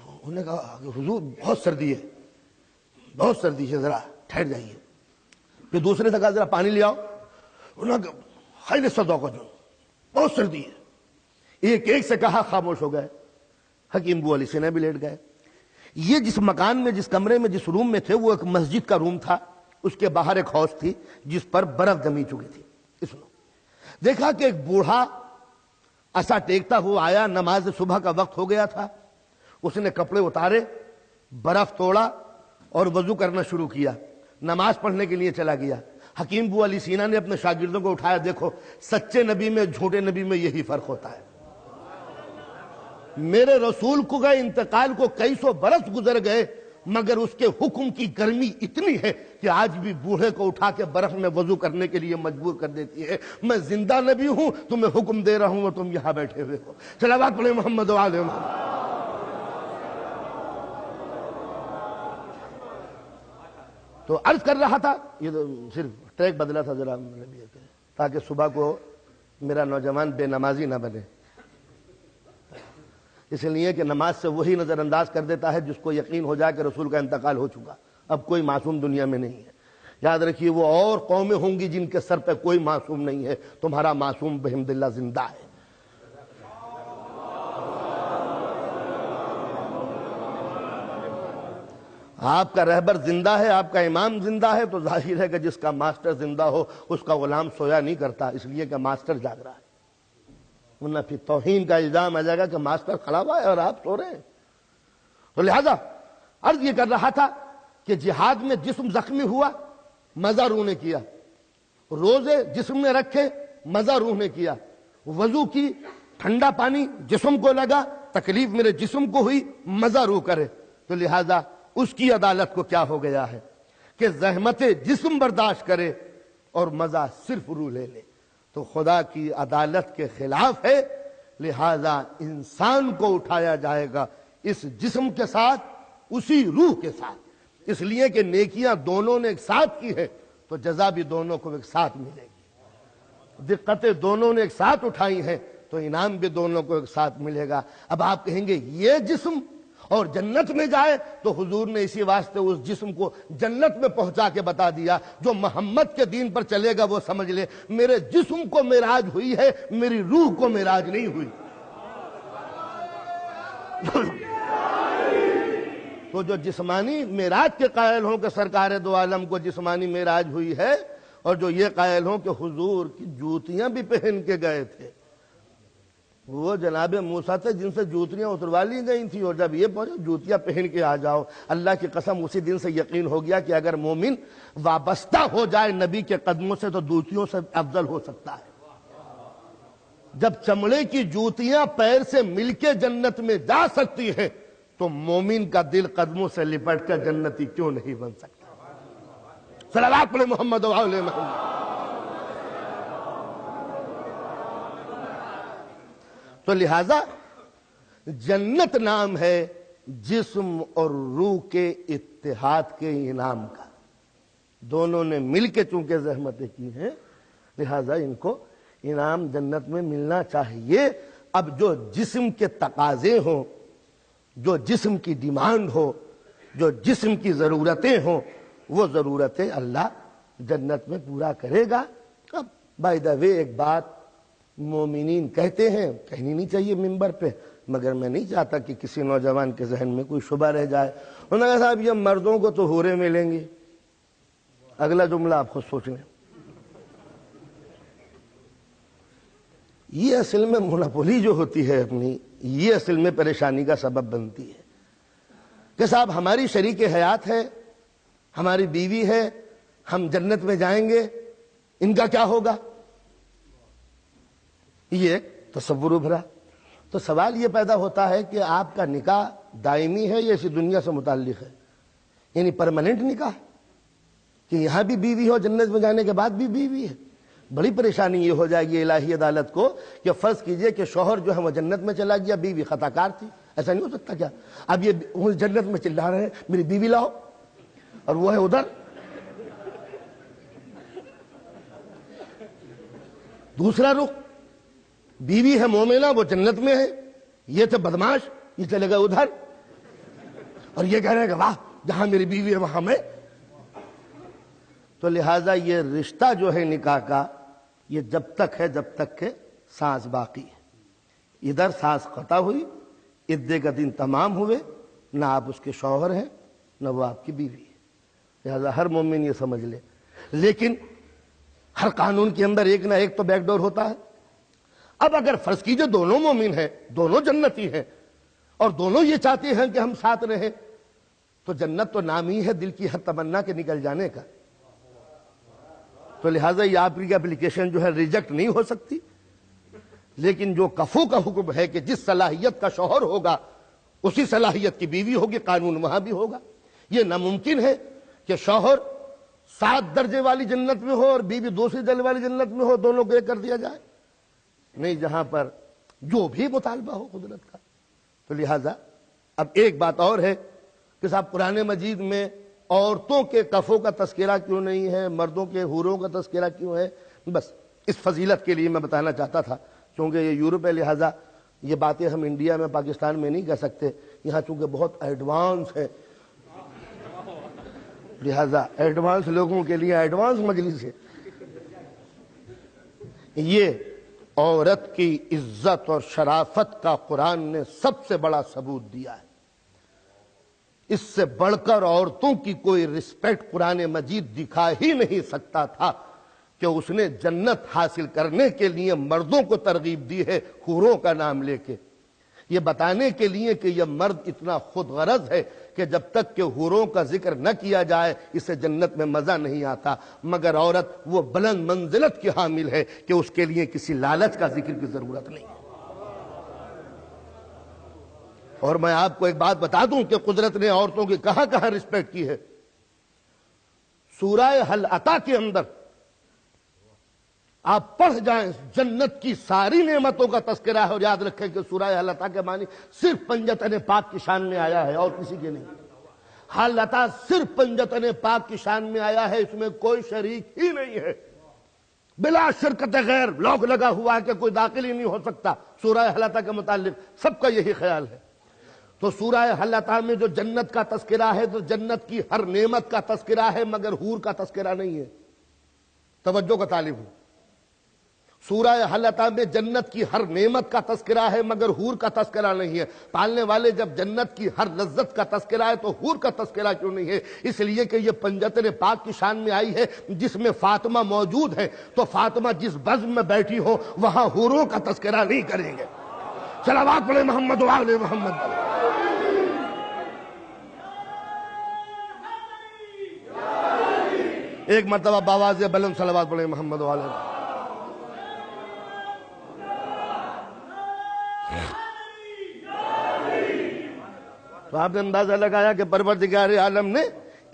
انہوں نے کہا کہ حضور بہت سردی ہے, بہت سردی ہے, ذرا ٹھہر جائیے. پھر دوسرے سے کہا ذرا پانی لے آؤ. انہوں نے کہا خیلی صدو کو جو بہت سردی ہے. ایک ایک سے کہا, خاموش ہو گئے. حکیم بو علی سینا بھی لیٹ گئے. یہ جس مکان میں, جس کمرے میں, جس روم میں تھے, وہ ایک مسجد کا روم تھا. اس کے باہر ایک حوض تھی جس پر برف جمی چکی تھی. اس نے دیکھا کہ ایک بوڑھا ایسا ٹیکتا ہوا آیا, نماز صبح کا وقت ہو گیا تھا. اس نے کپڑے اتارے, برف توڑا اور وضو کرنا شروع کیا, نماز پڑھنے کے لیے چلا گیا. حکیم بو علی سینا نے اپنے شاگردوں کو اٹھایا, دیکھو سچے نبی میں جھوٹے نبی میں یہی فرق ہوتا ہے. میرے رسول کو گئے انتقال کو کئی سو برس گزر گئے, مگر اس کے حکم کی گرمی اتنی ہے کہ آج بھی بوڑھے کو اٹھا کے برف میں وضو کرنے کے لیے مجبور کر دیتی ہے. میں زندہ نبی ہوں, تمہیں حکم دے رہا ہوں اور تم یہاں بیٹھے ہوئے ہو. صلوات پڑھیں محمد و آل محمد. تو عرض کر رہا تھا, یہ تو صرف ٹریک بدلا تھا ذرا, تاکہ صبح کو میرا نوجوان بے نمازی نہ بنے. اس لیے کہ نماز سے وہی نظر انداز کر دیتا ہے جس کو یقین ہو جائے کہ رسول کا انتقال ہو چکا. اب کوئی معصوم دنیا میں نہیں ہے. یاد رکھیے وہ اور قومیں ہوں گی جن کے سر پہ کوئی معصوم نہیں ہے, تمہارا معصوم بحمد اللہ زندہ ہے. آپ کا رہبر زندہ ہے, آپ کا امام زندہ ہے, تو ظاہر ہے کہ جس کا ماسٹر زندہ ہو اس کا غلام سویا نہیں کرتا, اس لیے کہ ماسٹر جاگ رہا ہے. ورنہ پھر توہین کا الزام آ جائے گا کہ ماسٹر کھڑا ہوا ہے اور آپ سو رہے ہیں. تو لہذا عرض یہ کر رہا تھا کہ جہاد میں جسم زخمی ہوا, مزہ روح نے کیا. روزے جسم میں رکھے, مزہ روح نے کیا. وضو کی, ٹھنڈا پانی جسم کو لگا, تکلیف میرے جسم کو ہوئی, مزہ روح کرے. تو لہذا اس کی عدالت کو کیا ہو گیا ہے کہ زحمت جسم برداشت کرے اور مزہ صرف روح لے لے. تو خدا کی عدالت کے خلاف ہے, لہذا انسان کو اٹھایا جائے گا اس جسم کے ساتھ, اسی روح کے ساتھ. اس لیے کہ نیکیاں دونوں نے ایک ساتھ کی ہے تو جزا بھی دونوں کو ایک ساتھ ملے گی. دقتیں دونوں نے ایک ساتھ اٹھائی ہیں تو انعام بھی دونوں کو ایک ساتھ ملے گا. اب آپ کہیں گے یہ جسم اور جنت میں جائے تو حضور نے اسی واسطے اس جسم کو جنت میں پہنچا کے بتا دیا، جو محمد کے دین پر چلے گا وہ سمجھ لے میرے جسم کو معراج ہوئی ہے، میری روح کو معراج نہیں ہوئی۔ تو جو جسمانی معراج کے قائل ہوں کہ سرکار دو عالم کو جسمانی معراج ہوئی ہے، اور جو یہ قائل ہوں کہ حضور کی جوتیاں بھی پہن کے گئے تھے، وہ جناب موسیٰ تھے جن سے جوتیاں اتروا لی گئی تھی، اور جب یہ پہنچے جوتیاں پہن کے آ جاؤ۔ اللہ کی قسم اسی دن سے یقین ہو گیا کہ اگر مومن وابستہ ہو جائے نبی کے قدموں سے تو جوتیوں سے افضل ہو سکتا ہے۔ جب چمڑے کی جوتیاں پیر سے مل کے جنت میں جا سکتی ہیں تو مومن کا دل قدموں سے لپٹ کر جنتی کیوں نہیں بن سکتا؟ صلوات علی محمد و آل محمد۔ تو لہذا جنت نام ہے جسم اور روح کے اتحاد کے انعام کا۔ دونوں نے مل کے چونکہ زحمتیں کی ہیں، لہذا ان کو انعام جنت میں ملنا چاہیے۔ اب جو جسم کے تقاضے ہوں، جو جسم کی ڈیمانڈ ہو، جو جسم کی ضرورتیں ہوں، وہ ضرورتیں اللہ جنت میں پورا کرے گا۔ اب بائی دا وے ایک بات مومنین کہتے ہیں، کہنی نہیں چاہیے ممبر پہ، مگر میں نہیں چاہتا کہ کسی نوجوان کے ذہن میں کوئی شبہ رہ جائے۔ انہوں نے کہا صاحب یہ مردوں کو تو حوریں ملیں گی۔ اگلا جملہ آپ خود سوچ لیں۔ یہ اصل میں مونوپولی جو ہوتی ہے اپنی، یہ اصل میں پریشانی کا سبب بنتی ہے کہ صاحب ہماری شریک حیات ہے، ہماری بیوی ہے، ہم جنت میں جائیں گے، ان کا کیا ہوگا؟ یہ ایک تصور ابھرا۔ تو سوال یہ پیدا ہوتا ہے کہ آپ کا نکاح دائمی ہے یا اسی دنیا سے متعلق ہے؟ یعنی پرماننٹ نکاح کہ یہاں بھی بیوی ہو، جنت میں جانے کے بعد بھی بیوی ہے؟ بڑی پریشانی یہ ہو جائے گی الہی عدالت کو کہ فرض کیجئے کہ شوہر جو ہے وہ جنت میں چلا گیا، بیوی خطا کار تھی، ایسا نہیں ہو سکتا کیا؟ اب یہ جنت میں چلا رہے ہیں میری بیوی لاؤ، اور وہ ہے ادھر۔ دوسرا رخ، بیوی ہے مومنہ، وہ جنت میں ہے، یہ تھے بدماش، یہ چلے گئے ادھر، اور یہ کہہ رہے ہیں کہ واہ جہاں میری بیوی ہے وہاں میں۔ تو لہٰذا یہ رشتہ جو ہے نکاح کا، یہ جب تک ہے جب تک کہ سانس باقی ہے۔ ادھر سانس قطع ہوئی، عدے کا دن تمام ہوئے، نہ آپ اس کے شوہر ہیں نہ وہ آپ کی بیوی ہے۔ لہٰذا ہر مومن یہ سمجھ لے۔ لیکن ہر قانون کے اندر ایک نہ ایک تو بیک ڈور ہوتا ہے۔ اب اگر فرض کیجئے دونوں مومن ہیں، دونوں جنتی ہیں، اور دونوں یہ چاہتے ہیں کہ ہم ساتھ رہیں، تو جنت تو نام ہی ہے دل کی ہر تمنا کے نکل جانے کا۔ تو لہٰذا یہ آپ کی اپلیکیشن جو ہے ریجیکٹ نہیں ہو سکتی۔ لیکن جو کفو کا حکم ہے کہ جس صلاحیت کا شوہر ہوگا اسی صلاحیت کی بیوی ہوگی، قانون وہاں بھی ہوگا۔ یہ ناممکن ہے کہ شوہر 7 درجے والی جنت میں ہو اور بیوی 2 درجے والی جنت میں ہو، دونوں کو ایک کر دیا جائے، نہیں، جہاں پر جو بھی مطالبہ ہو قدرت کا۔ تو لہٰذا اب ایک بات اور ہے کہ صاحب قرآن مجید میں عورتوں کے کفوں کا تذکرہ کیوں نہیں ہے، مردوں کے حوروں کا تذکرہ کیوں ہے؟ بس اس فضیلت کے لیے میں بتانا چاہتا تھا، چونکہ یہ یورپ ہے، لہٰذا یہ باتیں ہم انڈیا میں پاکستان میں نہیں کہہ سکتے، یہاں چونکہ بہت ایڈوانس ہے، لہٰذا ایڈوانس لوگوں کے لیے ایڈوانس مجلس ہے۔ یہ عورت کی عزت اور شرافت کا قرآن نے سب سے بڑا ثبوت دیا ہے۔ اس سے بڑھ کر عورتوں کی کوئی رسپیکٹ قرآن مجید دکھا ہی نہیں سکتا تھا کہ اس نے جنت حاصل کرنے کے لیے مردوں کو ترغیب دی ہے حوروں کا نام لے کے، یہ بتانے کے لیے کہ یہ مرد اتنا خود غرض ہے کہ جب تک کہ حوروں کا ذکر نہ کیا جائے اسے جنت میں مزہ نہیں آتا، مگر عورت وہ بلند منزلت کی حامل ہے کہ اس کے لیے کسی لالچ کا ذکر کی ضرورت نہیں۔ اور میں آپ کو ایک بات بتا دوں کہ قدرت نے عورتوں کی کہاں کہاں رسپیکٹ کی ہے۔ سورہ حل عطا کے اندر آپ پڑھ جائیں، جنت کی ساری نعمتوں کا تذکرہ ہے، اور یاد رکھیں کہ سورہ حل عطا کے معنی صرف پنجتن پاک کی شان میں آیا ہے اور کسی کے نہیں۔ حل عطا صرف پنجتن پاک کی شان میں آیا ہے، اس میں کوئی شریک ہی نہیں ہے، بلا شرکت غیر، لاک لگا ہوا ہے کہ کوئی داخل ہی نہیں ہو سکتا۔ سورہ حل عطا کے متعلق سب کا یہی خیال ہے۔ تو سورہ حل اتی میں جو جنت کا تذکرہ ہے تو جنت کی ہر نعمت کا تذکرہ ہے مگر حور کا تذکرہ نہیں ہے. توجہ کا طالب ہوں. سورہ حل اتی میں جنت کی ہر نعمت کا تذکرہ ہے مگر حور کا تذکرہ نہیں ہے. پالنے والے جب جنت کی ہر لذت کا تذکرہ ہے تو حور کا تذکرہ کیوں نہیں ہے؟ اس لیے کہ یہ پنجتن پاک کی شان میں آئی ہے جس میں فاطمہ موجود ہے، تو فاطمہ جس بزم میں بیٹھی ہو وہاں حوروں کا تذکرہ نہیں کریں گے. صلوات پڑھیں محمد و آل محمد. ایک مرتبہ باواز بلند صلوات پڑھیں محمد و آل محمد. تو آپ نے اندازہ لگایا کہ پروردگار عالم نے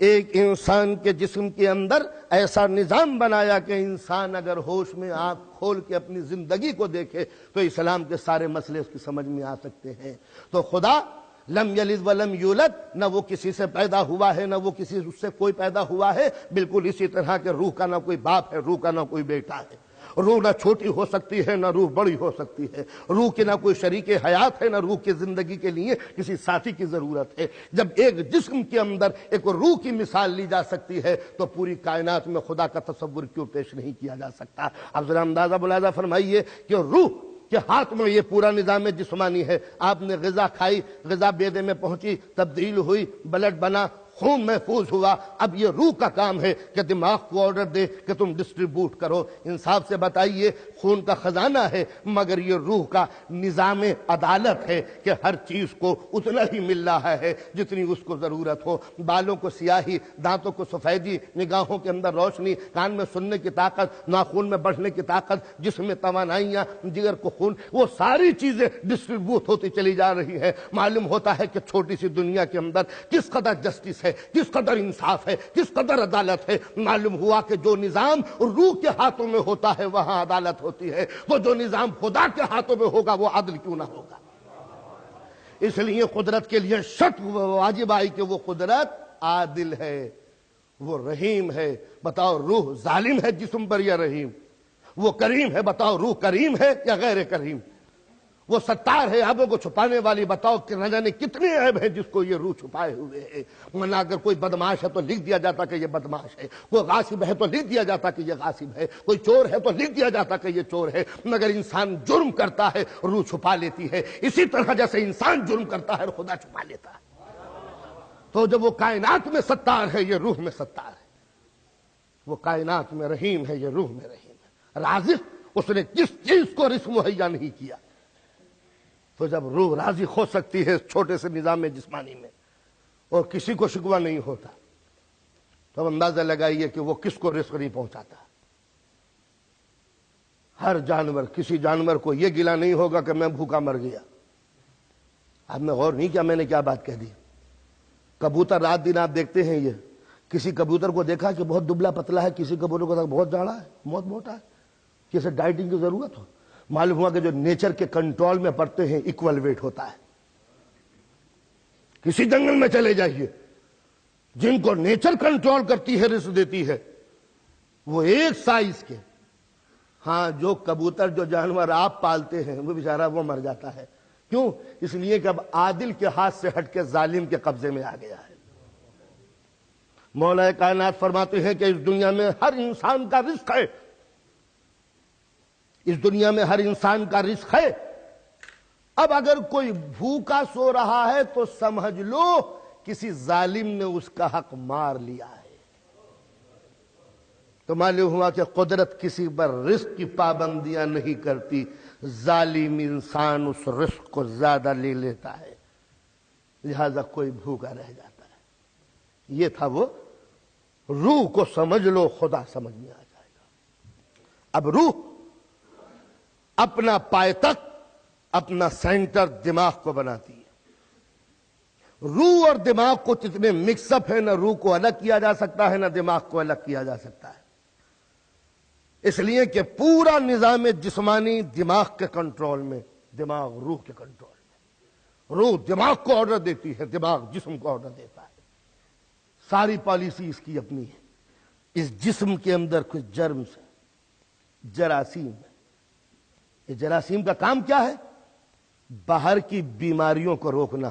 ایک انسان کے جسم کے اندر ایسا نظام بنایا کہ انسان اگر ہوش میں آنکھ کھول کے اپنی زندگی کو دیکھے تو اسلام کے سارے مسئلے اس کی سمجھ میں آ سکتے ہیں. تو خدا لم یلد ولم یولد، نہ وہ کسی سے پیدا ہوا ہے نہ وہ کسی سے کوئی پیدا ہوا ہے، بالکل اسی طرح کہ روح کا نہ کوئی باپ ہے، روح کا نہ کوئی بیٹا ہے. روح نہ چھوٹی ہو سکتی ہے نہ روح بڑی ہو سکتی ہے. روح کی نہ کوئی شریک حیات ہے نہ روح کی زندگی کے لیے کسی ساتھی کی ضرورت ہے. جب ایک جسم کے اندر ایک روح کی مثال لی جا سکتی ہے تو پوری کائنات میں خدا کا تصور کیوں پیش نہیں کیا جا سکتا؟ اب ذرا اندازہ ملاحظہ فرمائیے کہ روح کہ ہاتھ میں یہ پورا نظام جسمانی ہے. آپ نے غذا کھائی، غذا معدے میں پہنچی، تبدیل ہوئی، بلڈ بنا، خون محفوظ ہوا. اب یہ روح کا کام ہے کہ دماغ کو آرڈر دے کہ تم ڈسٹریبیوٹ کرو. انصاف سے بتائیے، خون کا خزانہ ہے مگر یہ روح کا نظام عدالت ہے کہ ہر چیز کو اتنا ہی مل رہا ہے جتنی اس کو ضرورت ہو. بالوں کو سیاہی، دانتوں کو سفیدی، نگاہوں کے اندر روشنی، کان میں سننے کی طاقت، ناخون میں بڑھنے کی طاقت، جسم میں توانائیاں، جگر کو خون، وہ ساری چیزیں ڈسٹریبیوٹ ہوتی چلی جا رہی ہیں. معلوم ہوتا ہے کہ چھوٹی سی دنیا کے اندر کس قدر جسٹس ہے، کس قدر انصاف ہے، کس قدر عدالت ہے. معلوم ہوا کہ جو نظام روح کے ہاتھوں میں ہوتا ہے وہاں عدالت ہوتی ہے، تو جو نظام خدا کے ہاتھوں میں ہوگا وہ عدل کیوں نہ ہوگا؟ اس لیے قدرت کے لیے شرط واجب آئی کہ وہ قدرت عادل ہے، وہ رحیم ہے. بتاؤ روح ظالم ہے جسم پر یا رحیم؟ وہ کریم ہے، بتاؤ روح کریم ہے یا غیر کریم؟ وہ ستار ہے عیبوں کو چھپانے والی، بتاؤ کہ نہ جانے کتنے عیب ہیں جس کو یہ روح چھپائے ہوئے ہے. ورنہ اگر کوئی بدماش ہے تو لکھ دیا جاتا کہ یہ بدماش ہے، کوئی غاصب ہے تو لکھ دیا جاتا کہ یہ غاصب ہے، کوئی چور ہے تو لکھ دیا جاتا کہ یہ چور ہے. مگر انسان جرم کرتا ہے، روح چھپا لیتی ہے. اسی طرح جیسے انسان جرم کرتا ہے خدا چھپا لیتا ہے. تو جب وہ کائنات میں ستار ہے یہ روح میں ستار ہے. وہ کائنات میں رحیم ہے یہ روح میں رحیم ہے. رازق اس نے کس چیز کو رزق مہیا نہیں کیا. تو جب روح راضی ہو سکتی ہے اس چھوٹے سے نظام جسمانی میں اور کسی کو شکوہ نہیں ہوتا تو اب اندازہ لگائیے کہ وہ کس کو رزق نہیں پہنچاتا. ہر جانور، کسی جانور کو یہ گلہ نہیں ہوگا کہ میں بھوکا مر گیا. آپ نے غور نہیں کیا میں نے کیا بات کہہ دی؟ کبوتر رات دن آپ دیکھتے ہیں، یہ کسی کبوتر کو دیکھا کہ بہت دبلا پتلا ہے، کسی کبوتر کو بہت جاڑا ہے، بہت موٹا ہے، کسی ڈائٹنگ کی ضرورت ہو. معلوم ہوا کہ جو نیچر کے کنٹرول میں پڑتے ہیں ایکول ویٹ ہوتا ہے. کسی جنگل میں چلے جائیے، جن کو نیچر کنٹرول کرتی ہے، رزق دیتی ہے، وہ ایک سائز کے. ہاں جو کبوتر، جو جانور آپ پالتے ہیں وہ بیچارہ وہ مر جاتا ہے. کیوں؟ اس لیے کہ اب عادل کے ہاتھ سے ہٹ کے ظالم کے قبضے میں آ گیا ہے. مولا کائنات فرماتے ہیں کہ اس دنیا میں ہر انسان کا رزق ہے، اس دنیا میں ہر انسان کا رزق ہے. اب اگر کوئی بھوکا سو رہا ہے تو سمجھ لو کسی ظالم نے اس کا حق مار لیا ہے. تو معلوم ہوا کہ قدرت کسی پر رزق کی پابندیاں نہیں کرتی، ظالم انسان اس رزق کو زیادہ لے لیتا ہے، لہذا کوئی بھوکا رہ جاتا ہے. یہ تھا وہ روح کو سمجھ لو، خدا سمجھ میں آ جائے گا. اب روح اپنا پایتخت، اپنا سینٹر دماغ کو بناتی ہے. روح اور دماغ کو جتنے مکس اپ ہے، نہ روح کو الگ کیا جا سکتا ہے نہ دماغ کو الگ کیا جا سکتا ہے. اس لیے کہ پورا نظام جسمانی دماغ کے کنٹرول میں، دماغ روح کے کنٹرول میں. روح دماغ کو آرڈر دیتی ہے، دماغ جسم کو آرڈر دیتا ہے. ساری پالیسی اس کی اپنی ہے. اس جسم کے اندر کچھ جرمز ہیں، جراثیم ہے. یہ جراثیم کا کام کیا ہے؟ باہر کی بیماریوں کو روکنا،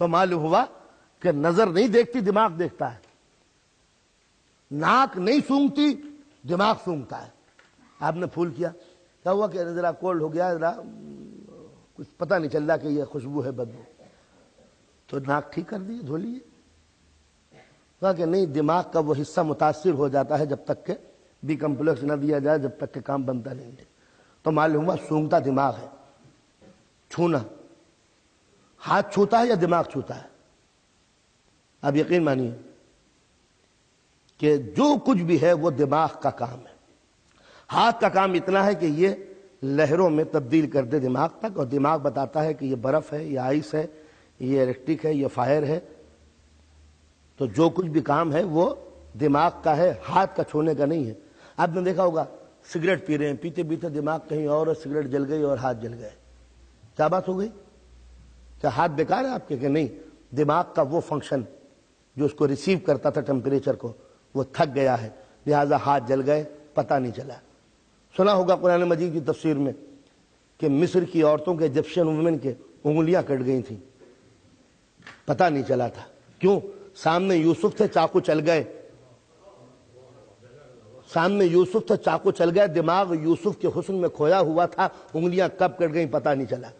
تو معلوم ہوا کہ نظر نہیں دیکھتی، دماغ دیکھتا ہے، ناک نہیں سونگتی، دماغ سونگتا ہے۔ آپ نے پھول کیا، کیا ہوا کہ ذرا کولڈ ہو گیا، ذرا کچھ پتہ نہیں چل رہا کہ یہ خوشبو ہے بدبو، تو ناک ٹھیک کر دیے، دھو لیے۔ کہا کہ نہیں، دماغ کا وہ حصہ متاثر ہو جاتا ہے جب تک کہ بی کمپلیکس نہ دیا جائے، جب تک کہ کام بنتا نہیں ہے۔ تو معلوم ہوا سونگتا دماغ ہے۔ چھونا، ہاتھ چھوتا ہے یا دماغ چھوتا ہے؟ اب یقین مانیے کہ جو کچھ بھی ہے وہ دماغ کا کام ہے۔ ہاتھ کا کام اتنا ہے کہ یہ لہروں میں تبدیل کر دے دماغ تک، اور دماغ بتاتا ہے کہ یہ برف ہے، یہ آئس ہے، یہ الیکٹرک ہے، یہ فائر ہے۔ تو جو کچھ بھی کام ہے وہ دماغ کا ہے، ہاتھ کا چھونے کا نہیں ہے۔ آپ نے دیکھا ہوگا سگریٹ پی رہے ہیں، پیتے پیتے دماغ کہیں اور، سگریٹ جل گئی اور ہاتھ جل گئے، کیا بات ہو گئی؟ کیا ہاتھ بیکار ہے آپ کے؟ کہ نہیں، دماغ کا وہ فنکشن جو اس کو ریسیو کرتا تھا ٹیمپریچر کو، وہ تھک گیا ہے، لہذا ہاتھ جل گئے، پتہ نہیں چلا۔ سنا ہوگا قرآن مجید کی تفسیر میں کہ مصر کی عورتوں کے، ایجپشن وومن کے انگلیاں کٹ گئی تھیں، پتہ نہیں چلا تھا۔ کیوں؟ سامنے یوسف تھے، چاقو چل گئے، سامنے یوسف تھے، چاقو چل گئے، دماغ یوسف کے حسن میں کھویا ہوا تھا، انگلیاں کب کٹ گئیں پتہ نہیں چلا۔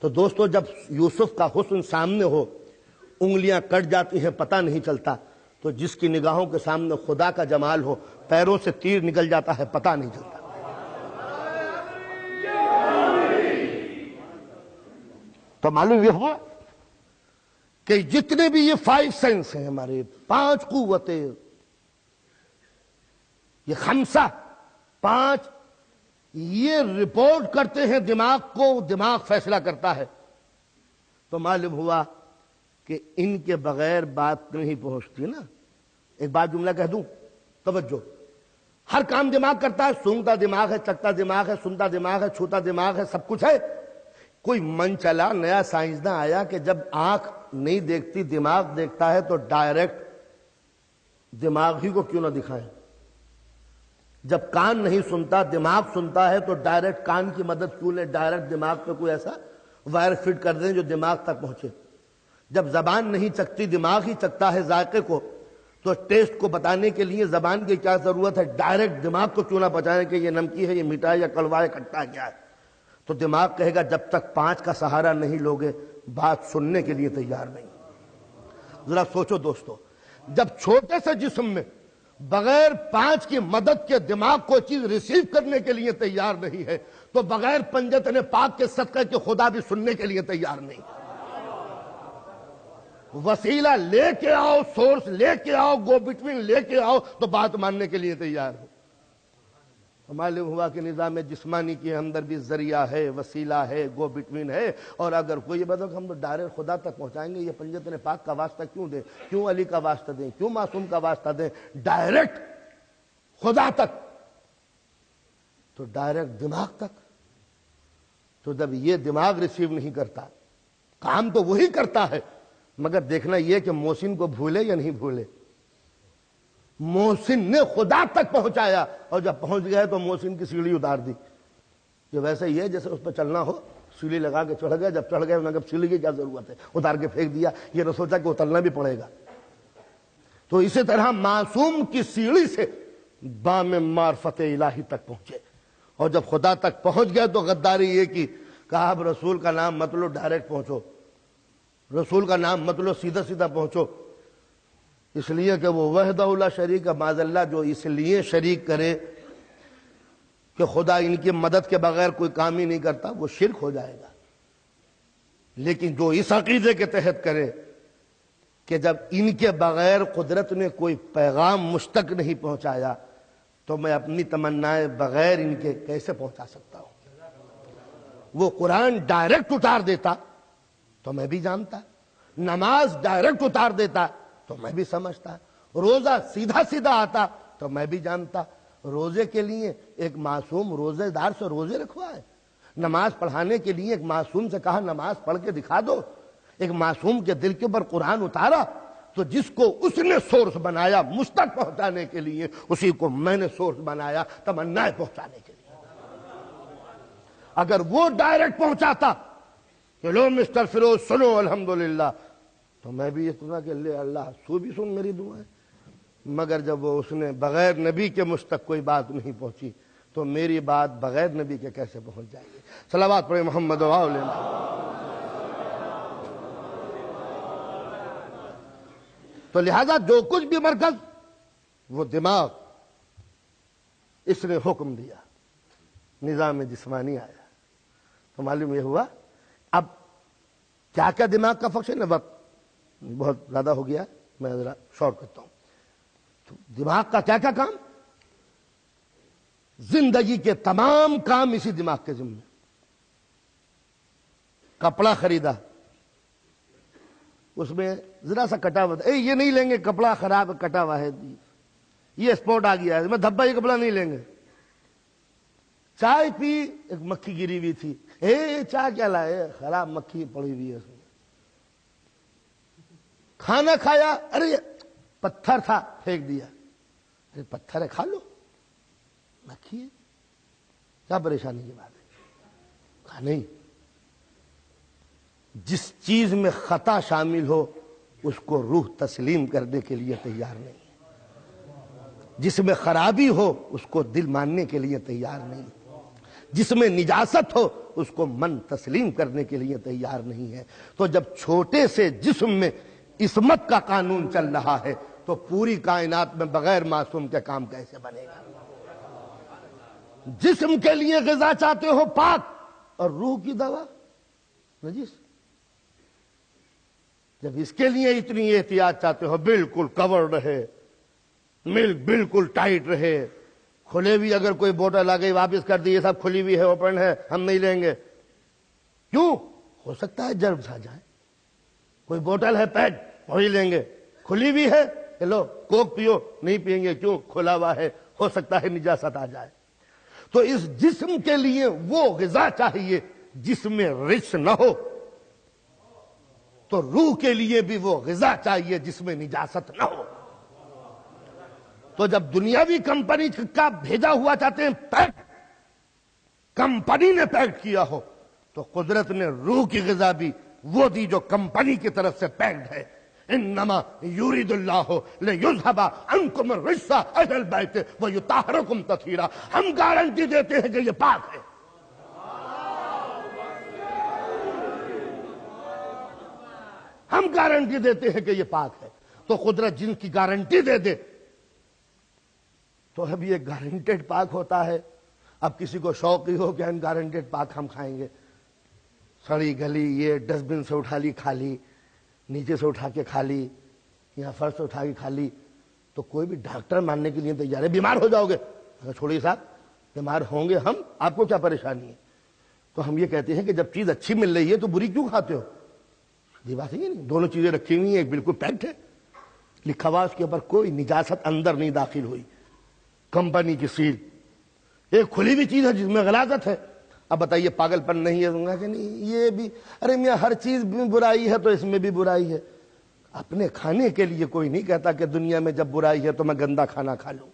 تو دوستو، جب یوسف کا حسن سامنے ہو، انگلیاں کٹ جاتی ہیں، پتہ نہیں چلتا، تو جس کی نگاہوں کے سامنے خدا کا جمال ہو، پیروں سے تیر نکل جاتا ہے، پتہ نہیں چلتا۔ تو معلوم یہ ہوا کہ جتنے بھی یہ 5 سینس ہیں، ہمارے 5 قوتیں، یہ 5 یہ رپورٹ کرتے ہیں دماغ کو، دماغ فیصلہ کرتا ہے۔ تو معلوم ہوا کہ ان کے بغیر بات نہیں پہنچتی نا۔ ایک بات جملہ کہہ دوں، توجہ، ہر کام دماغ کرتا ہے، سونگتا دماغ ہے، چکتا دماغ ہے، سنتا دماغ ہے، چھوتا دماغ ہے، سب کچھ ہے۔ کوئی من چلا نیا سائنسداں آیا کہ جب آنکھ نہیں دیکھتی دماغ دیکھتا ہے، تو ڈائریکٹ دماغ ہی کو کیوں نہ دکھائیں؟ جب کان نہیں سنتا دماغ سنتا ہے، تو ڈائریکٹ کان کی مدد کیوں لیں؟ ڈائریکٹ دماغ پہ کوئی ایسا وائر فٹ کر دیں جو دماغ تک پہنچے۔ جب زبان نہیں چکھتی دماغ ہی چکھتا ہے ذائقے کو، تو ٹیسٹ کو بتانے کے لیے زبان کی کیا ضرورت ہے؟ ڈائریکٹ دماغ کو کیوں نہ بتائیں کہ یہ نمکی ہے، یہ میٹھا ہے، یا کڑوا ہے، کھٹا کیا ہے؟ تو دماغ کہے گا جب تک 5 کا سہارا نہیں لوگے بات سننے کے لیے تیار نہیں۔ ذرا سوچو دوستو، جب چھوٹے سے جسم میں بغیر 5 کی مدد کے دماغ کو چیز ریسیو کرنے کے لیے تیار نہیں ہے، تو بغیر پنجتن پاک کے صدقے کے خدا بھی سننے کے لیے تیار نہیں۔ وسیلہ لے کے آؤ، سورس لے کے آؤ، گو بٹوین لے کے آؤ، تو بات ماننے کے لیے تیار ہو۔ معلوم ہوا کہ نظام جسمانی کے اندر بھی ذریعہ ہے، وسیلہ ہے، گو بٹوین ہے، اور اگر کوئی بات ہو کہ ہم تو ڈائریکٹ خدا تک پہنچائیں گے، یہ پنجتن پاک کا واسطہ کیوں دیں؟ کیوں علی کا واسطہ دیں؟ کیوں معصوم کا واسطہ دیں؟ ڈائریکٹ خدا تک، تو ڈائریکٹ دماغ تک۔ تو جب یہ دماغ ریسیو نہیں کرتا، کام تو وہی کرتا ہے، مگر دیکھنا یہ کہ محسن کو بھولے یا نہیں بھولے۔ محسن نے خدا تک پہنچایا، اور جب پہنچ گئے تو محسن کی سیڑھی اتار دی۔ یہ ویسے ہی ہے جیسے اس پہ چلنا ہو، سیڑھی لگا کے چڑھ گئے، جب چڑھ گئے انہوں نے کہا سیڑھی کی کیا ضرورت ہے، اتار کے پھینک دیا، یہ نہ سوچا کہ اترنا بھی پڑے گا۔ تو اسی طرح معصوم کی سیڑھی سے بام معرفت الہی تک پہنچے، اور جب خدا تک پہنچ گئے تو غداری یہ کی، کہا اب رسول کا نام مت لو، ڈائریکٹ پہنچو، رسول کا نام مت لو، سیدھا سیدھا پہنچو۔ اس لیے کہ وہ وحدہ لا شریک، معاذ اللہ جو اس لیے شریک کرے کہ خدا ان کی مدد کے بغیر کوئی کام ہی نہیں کرتا، وہ شرک ہو جائے گا۔ لیکن جو اس عقیدے کے تحت کرے کہ جب ان کے بغیر قدرت نے کوئی پیغام مجھ تک نہیں پہنچایا، تو میں اپنی تمنائیں بغیر ان کے کیسے پہنچا سکتا ہوں؟ وہ قرآن ڈائریکٹ اتار دیتا تو میں بھی جانتا، نماز ڈائریکٹ اتار دیتا تو میں بھی سمجھتا، روزہ سیدھا سیدھا آتا تو میں بھی جانتا۔ روزے کے لیے ایک معصوم روزے دار سے روزے رکھوائے، نماز پڑھانے کے لیے ایک معصوم سے کہا نماز پڑھ کے دکھا دو، ایک معصوم کے دل کے اوپر قرآن اتارا، تو جس کو اس نے سورس بنایا مجھ تک پہنچانے کے لیے، اسی کو میں نے سورس بنایا تمنائیں پہنچانے کے لیے۔ اگر وہ ڈائریکٹ پہنچاتا کہ لو مسٹر فیروز سنو الحمدللہ، تو میں بھی یہ سنا کہ اللہ تو بھی سن میری دعائیں، مگر جب وہ اس نے بغیر نبی کے مجھ تک کوئی بات نہیں پہنچی تو میری بات بغیر نبی کے کیسے پہنچ جائے گی؟ صلوات پڑھیں محمد و آل محمد۔ تو لہذا جو کچھ بھی مرکز، وہ دماغ، اس نے حکم دیا، نظام جسمانی آیا، تو معلوم یہ ہوا اب کیا کیا دماغ کا فنکشن ہے۔ وقت بہت زیادہ ہو گیا، میں ذرا شارٹ کرتا ہوں۔ تو دماغ کا کیا کیا کام؟ زندگی کے تمام کام اسی دماغ کے ذمہ۔ کپڑا خریدا، اس میں ذرا سا کٹا ہوا تھا، یہ نہیں لیں گے، کپڑا خراب کٹا ہوا ہے، یہ اسپاٹ آ گیا ہے، میں دھبا یہ کپڑا نہیں لیں گے۔ چائے پی، ایک مکھی گری ہوئی تھی، چائے کیا لائے، خراب مکھی پڑی ہوئی ہے اس میں۔ کھانا کھایا، ارے پتھر تھا، پھینک دیا، ارے پتھر ہے کھا لو، مکھی ہے، کیا پریشانی کی بات ہے؟ کہا نہیں، جس چیز میں خطا شامل ہو اس کو روح تسلیم کرنے کے لیے تیار نہیں ہے، جس میں خرابی ہو اس کو دل ماننے کے لیے تیار نہیں ہے، جس میں نجاست ہو اس کو من تسلیم کرنے کے لیے تیار نہیں ہے۔ تو جب چھوٹے سے جسم میں عصمت کا قانون چل رہا ہے تو پوری کائنات میں بغیر معصوم کے کام کیسے بنے گا؟ جسم کے لیے غذا چاہتے ہو پاک، اور روح کی دوا نجس۔ جب اس کے لیے اتنی احتیاط چاہتے ہو، بالکل کور رہے، ملک بالکل ٹائٹ رہے، کھلے بھی اگر کوئی بوتل آ گئی واپس کر دی، یہ سب کھلی ہوئی ہے، اوپن ہے، ہم نہیں لیں گے، کیوں؟ ہو سکتا ہے جرمز آ جائیں۔ کوئی بوتل ہے پیک، وہی لیں گے، کھلی ہوئی ہے، لو کوک پیو، نہیں پئیں گے، کیوں؟ کھلا ہوا ہے، ہو سکتا ہے نجاست آ جائے۔ تو اس جسم کے لیے وہ غذا چاہیے جس میں رچ نہ ہو، تو روح کے لیے بھی وہ غذا چاہیے جس میں نجاست نہ ہو۔ تو جب دنیاوی کمپنی کا بھیجا ہوا چاہتے ہیں پیک، کمپنی نے پیک کیا ہو، تو قدرت نے روح کی غذا بھی وہ دی جو کمپنی کی طرف سے پیکڈ ہے۔ انما یرید اللہ لیذھب عنکم الرجس اہل البیت ویطہرکم تطہیرا۔ ہم گارنٹی دیتے ہیں کہ یہ پاک ہے۔ ہم گارنٹی دیتے ہیں کہ یہ پاک ہے۔ تو قدرت جن کی گارنٹی دے دے تو اب یہ گارنٹیڈ پاک ہوتا ہے۔ اب کسی کو شوق ہی ہو کہ ان گارنٹیڈ پاک ہم کھائیں گے، سڑی گلی یہ ڈسٹ بن سے اٹھا لی کھا لی، نیچے سے اٹھا کے کھا لی، یا فرش سے اٹھا کے کھا لی، تو کوئی بھی ڈاکٹر ماننے کے لیے تیار ہے بیمار ہو جاؤ گے۔ چھوڑیے صاحب، بیمار ہوں گے ہم، آپ کو کیا پریشانی ہے؟ تو ہم یہ کہتے ہیں کہ جب چیز اچھی مل رہی ہے تو بری کیوں کھاتے ہو؟ یہ بات ہے نہیں، دونوں چیزیں رکھی ہوئی ہیں، ایک بالکل پیکڈ ہے، لکھا ہوا اس کے اوپر کوئی نجاست اندر نہیں داخل ہوئی، کمپنی کی سیل۔ ایک کھلی ہوئی چیز ہے جس میں غلاظت ہے۔ اب بتائیے پاگل پن نہیں ہے کہ نہیں؟ یہ بھی، ارے میاں ہر چیز میں برائی ہے تو اس میں بھی برائی ہے۔ اپنے کھانے کے لیے کوئی نہیں کہتا کہ دنیا میں جب برائی ہے تو میں گندا کھانا کھا لوں۔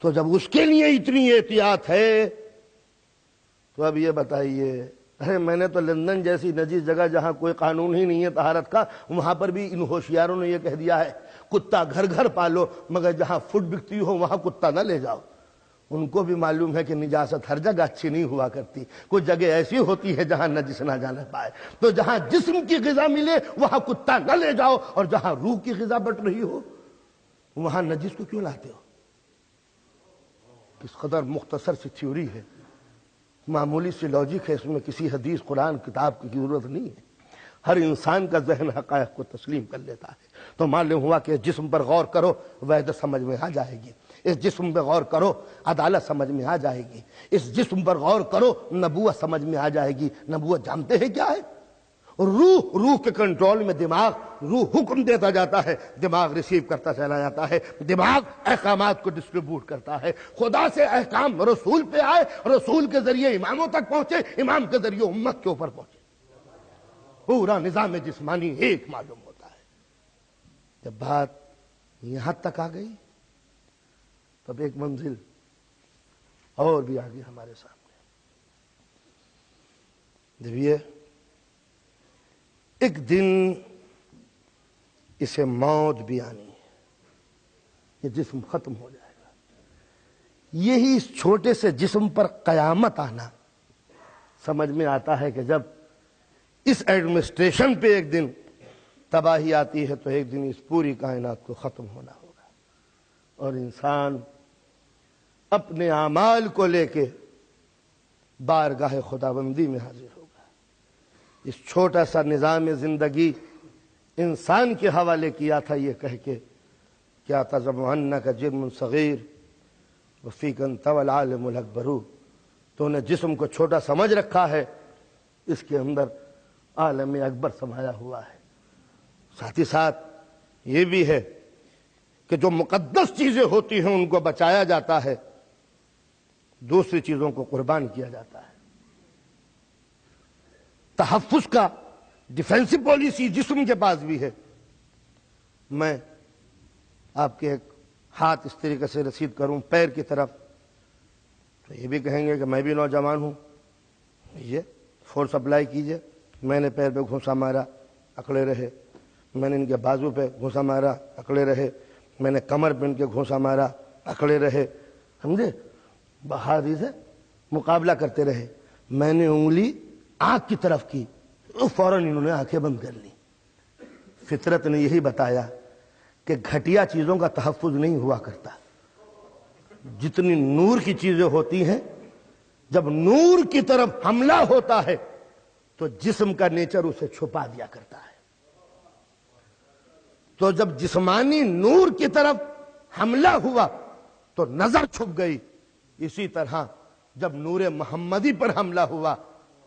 تو جب اس کے لیے اتنی احتیاط ہے تو اب یہ بتائیے، ارے میں نے تو لندن جیسی نجیس جگہ جہاں کوئی قانون ہی نہیں ہے طہارت کا، وہاں پر بھی ان ہوشیاروں نے یہ کہہ دیا ہے کتا گھر گھر پالو، مگر جہاں فوڈ بکتی ہو وہاں کتا نہ لے جاؤ۔ ان کو بھی معلوم ہے کہ نجاست ہر جگہ اچھی نہیں ہوا کرتی، کچھ جگہ ایسی ہوتی ہے جہاں نجس نہ جانا پائے۔ تو جہاں جسم کی غذا ملے وہاں کتا نہ لے جاؤ، اور جہاں روح کی غذا بٹ رہی ہو وہاں نجس کو کیوں لاتے ہو؟ کس قدر مختصر سی تھیوری ہے، معمولی سی لاجک ہے، اس میں کسی حدیث قرآن کتاب کی ضرورت نہیں ہے۔ ہر انسان کا ذہن حقائق کو تسلیم کر لیتا ہے۔ تو معلوم ہوا کہ جسم پر غور کرو، وحدت سمجھ میں آ جائے گی۔ اس جسم پر غور کرو، عدالت سمجھ میں آ جائے گی۔ اس جسم پر غور کرو، نبوت سمجھ میں آ جائے گی۔ نبوت جانتے ہیں کیا ہے؟ روح کے کنٹرول میں دماغ، روح حکم دیتا جاتا ہے، دماغ ریسیو کرتا چلا جاتا ہے، دماغ احکامات کو ڈسٹریبیوٹ کرتا ہے۔ خدا سے احکام رسول پہ آئے، رسول کے ذریعے اماموں تک پہنچے، امام کے ذریعے امت کے اوپر پہنچے، پورا نظام جسمانی ایک معلوم ہوتا ہے۔ جب بات یہاں تک آ گئی تب ایک منزل اور بھی آگے ہمارے سامنے۔ جب یہ ایک دن اسے موت بھی آنی ہے، یہ جسم ختم ہو جائے گا۔ یہی اس چھوٹے سے جسم پر قیامت آنا سمجھ میں آتا ہے کہ جب اس ایڈمنسٹریشن پہ ایک دن تباہی آتی ہے تو ایک دن اس پوری کائنات کو ختم ہونا ہوگا، اور انسان اپنے اعمال کو لے کے بارگاہ خداوندی میں حاضر ہوگا۔ اس چھوٹا سا نظام زندگی انسان کے حوالے کیا تھا یہ کہہ کے کیا تزعم انک جرم صغیر وفیک انت والعالم الاکبر، تو نے جسم کو چھوٹا سمجھ رکھا ہے، اس کے اندر عالم اکبر سمایا ہوا ہے۔ ساتھ ہی ساتھ یہ بھی ہے کہ جو مقدس چیزیں ہوتی ہیں ان کو بچایا جاتا ہے، دوسری چیزوں کو قربان کیا جاتا ہے۔ تحفظ کا ڈیفینسو پالیسی جسم کے پاس بھی ہے۔ میں آپ کے ایک ہاتھ اس طریقے سے رسید کروں پیر کی طرف تو یہ بھی کہیں گے کہ میں بھی نوجوان ہوں، یہ فورس اپلائی کیجئے۔ میں نے پیر پہ گھونسا مارا، اکڑے رہے۔ میں نے ان کے بازو پہ گھونسا مارا، اکڑے رہے۔ میں نے کمر پہ ان کے گھونسا مارا، اکڑے رہے، سمجھے؟ بہادری سے مقابلہ کرتے رہے۔ میں نے انگلی آنکھ کی طرف کی، فوراً انہوں نے آنکھیں بند کر لی۔ فطرت نے یہی بتایا کہ گھٹیا چیزوں کا تحفظ نہیں ہوا کرتا، جتنی نور کی چیزیں ہوتی ہیں جب نور کی طرف حملہ ہوتا ہے تو جسم کا نیچر اسے چھپا دیا کرتا ہے۔ تو جب جسمانی نور کی طرف حملہ ہوا تو نظر چھپ گئی، اسی طرح جب نور محمدی پر حملہ ہوا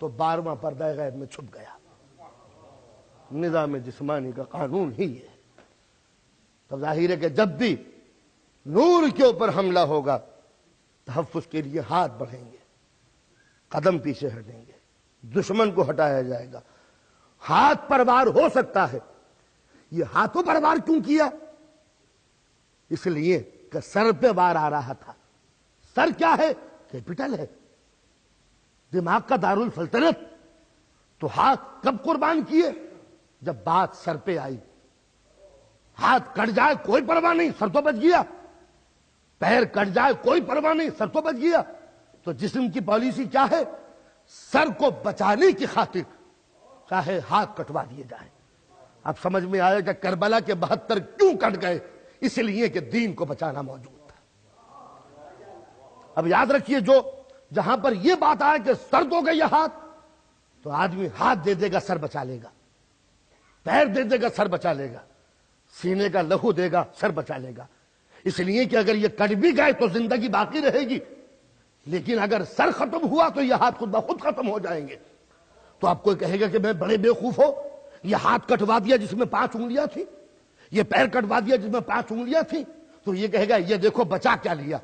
تو 12واں پردہ غیب میں چھپ گیا۔ نظام جسمانی کا قانون ہی ہے۔ تو ظاہر ہے کہ جب بھی نور کے اوپر حملہ ہوگا تحفظ کے لیے ہاتھ بڑھیں گے، قدم پیچھے ہٹیں گے، دشمن کو ہٹایا جائے گا۔ ہاتھ پر وار ہو سکتا ہے، یہ ہاتھوں پر وار کیوں کیا؟ اس لیے کہ سر پہ وار آ رہا تھا۔ سر کیا ہے؟ کیپٹل ہے، دماغ کا دارالسلطنت۔ تو ہاتھ کب قربان کیے؟ جب بات سر پہ آئی۔ ہاتھ کٹ جائے کوئی پرواہ نہیں، سر تو بچ گیا۔ پیر کٹ جائے کوئی پرواہ نہیں، سر تو بچ گیا۔ تو جسم کی پالیسی کیا ہے؟ سر کو بچانے کی خاطر چاہے ہاتھ کٹوا دیے جائیں۔ اب سمجھ میں آئے کہ کربلا کے 72 کیوں کٹ گئے؟ اس لیے کہ دین کو بچانا موجود تھا۔ اب یاد رکھیے، جہاں پر یہ بات آئے کہ سر دو گے یہ ہاتھ، تو آدمی ہاتھ دے دے گا سر بچا لے گا، پیر دے دے گا سر بچا لے گا، سینے کا لہو دے گا سر بچا لے گا۔ اس لیے کہ اگر یہ کٹ بھی گئے تو زندگی باقی رہے گی، لیکن اگر سر ختم ہوا تو یہ ہاتھ خود بخود ختم ہو جائیں گے۔ تو آپ کوئی کہے گا کہ میں بڑے بیوقوف ہو، یہ ہاتھ کٹوا دیا جس میں 5 انگلیاں تھیں، یہ پیر کٹوا دیا جس میں 5 انگلیاں تھیں، تو یہ کہے گا یہ دیکھو بچا کیا لیا۔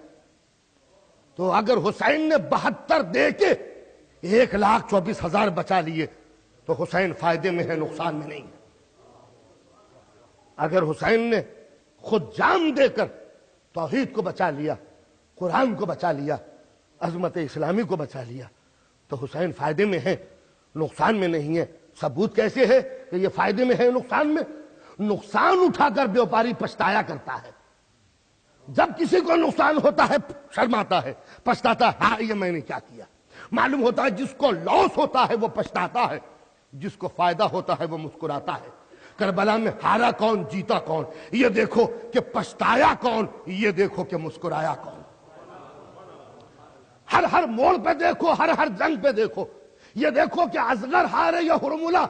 تو اگر حسین نے 72 دے کے 1,24,000 بچا لیے تو حسین فائدے میں ہے، نقصان میں نہیں ہے۔ اگر حسین نے خود جان دے کر توحید کو بچا لیا، قرآن کو بچا لیا، عظمت اسلامی کو بچا لیا، تو حسین فائدے میں ہے، نقصان میں نہیں ہے۔ ثبوت کیسے ہے کہ یہ فائدے میں ہے نقصان میں؟ نقصان اٹھا کر بیوپاری پچھتایا کرتا ہے۔ جب کسی کو نقصان ہوتا ہے شرماتا ہے، پچھتاتا ہے، ہاں یہ میں نے کیا کیا۔ معلوم ہوتا ہے جس کو لاس ہوتا ہے وہ پچھتاتا ہے، جس کو فائدہ ہوتا ہے وہ مسکراتا ہے۔ کربلا میں ہارا کون، جیتا کون، یہ دیکھو کہ پچھتایا کون، یہ دیکھو کہ مسکرایا کون۔ ہر موڑ پہ دیکھو، ہر جنگ پہ دیکھو، یہ دیکھو کہ اصغر ہارے یا ہرملہ،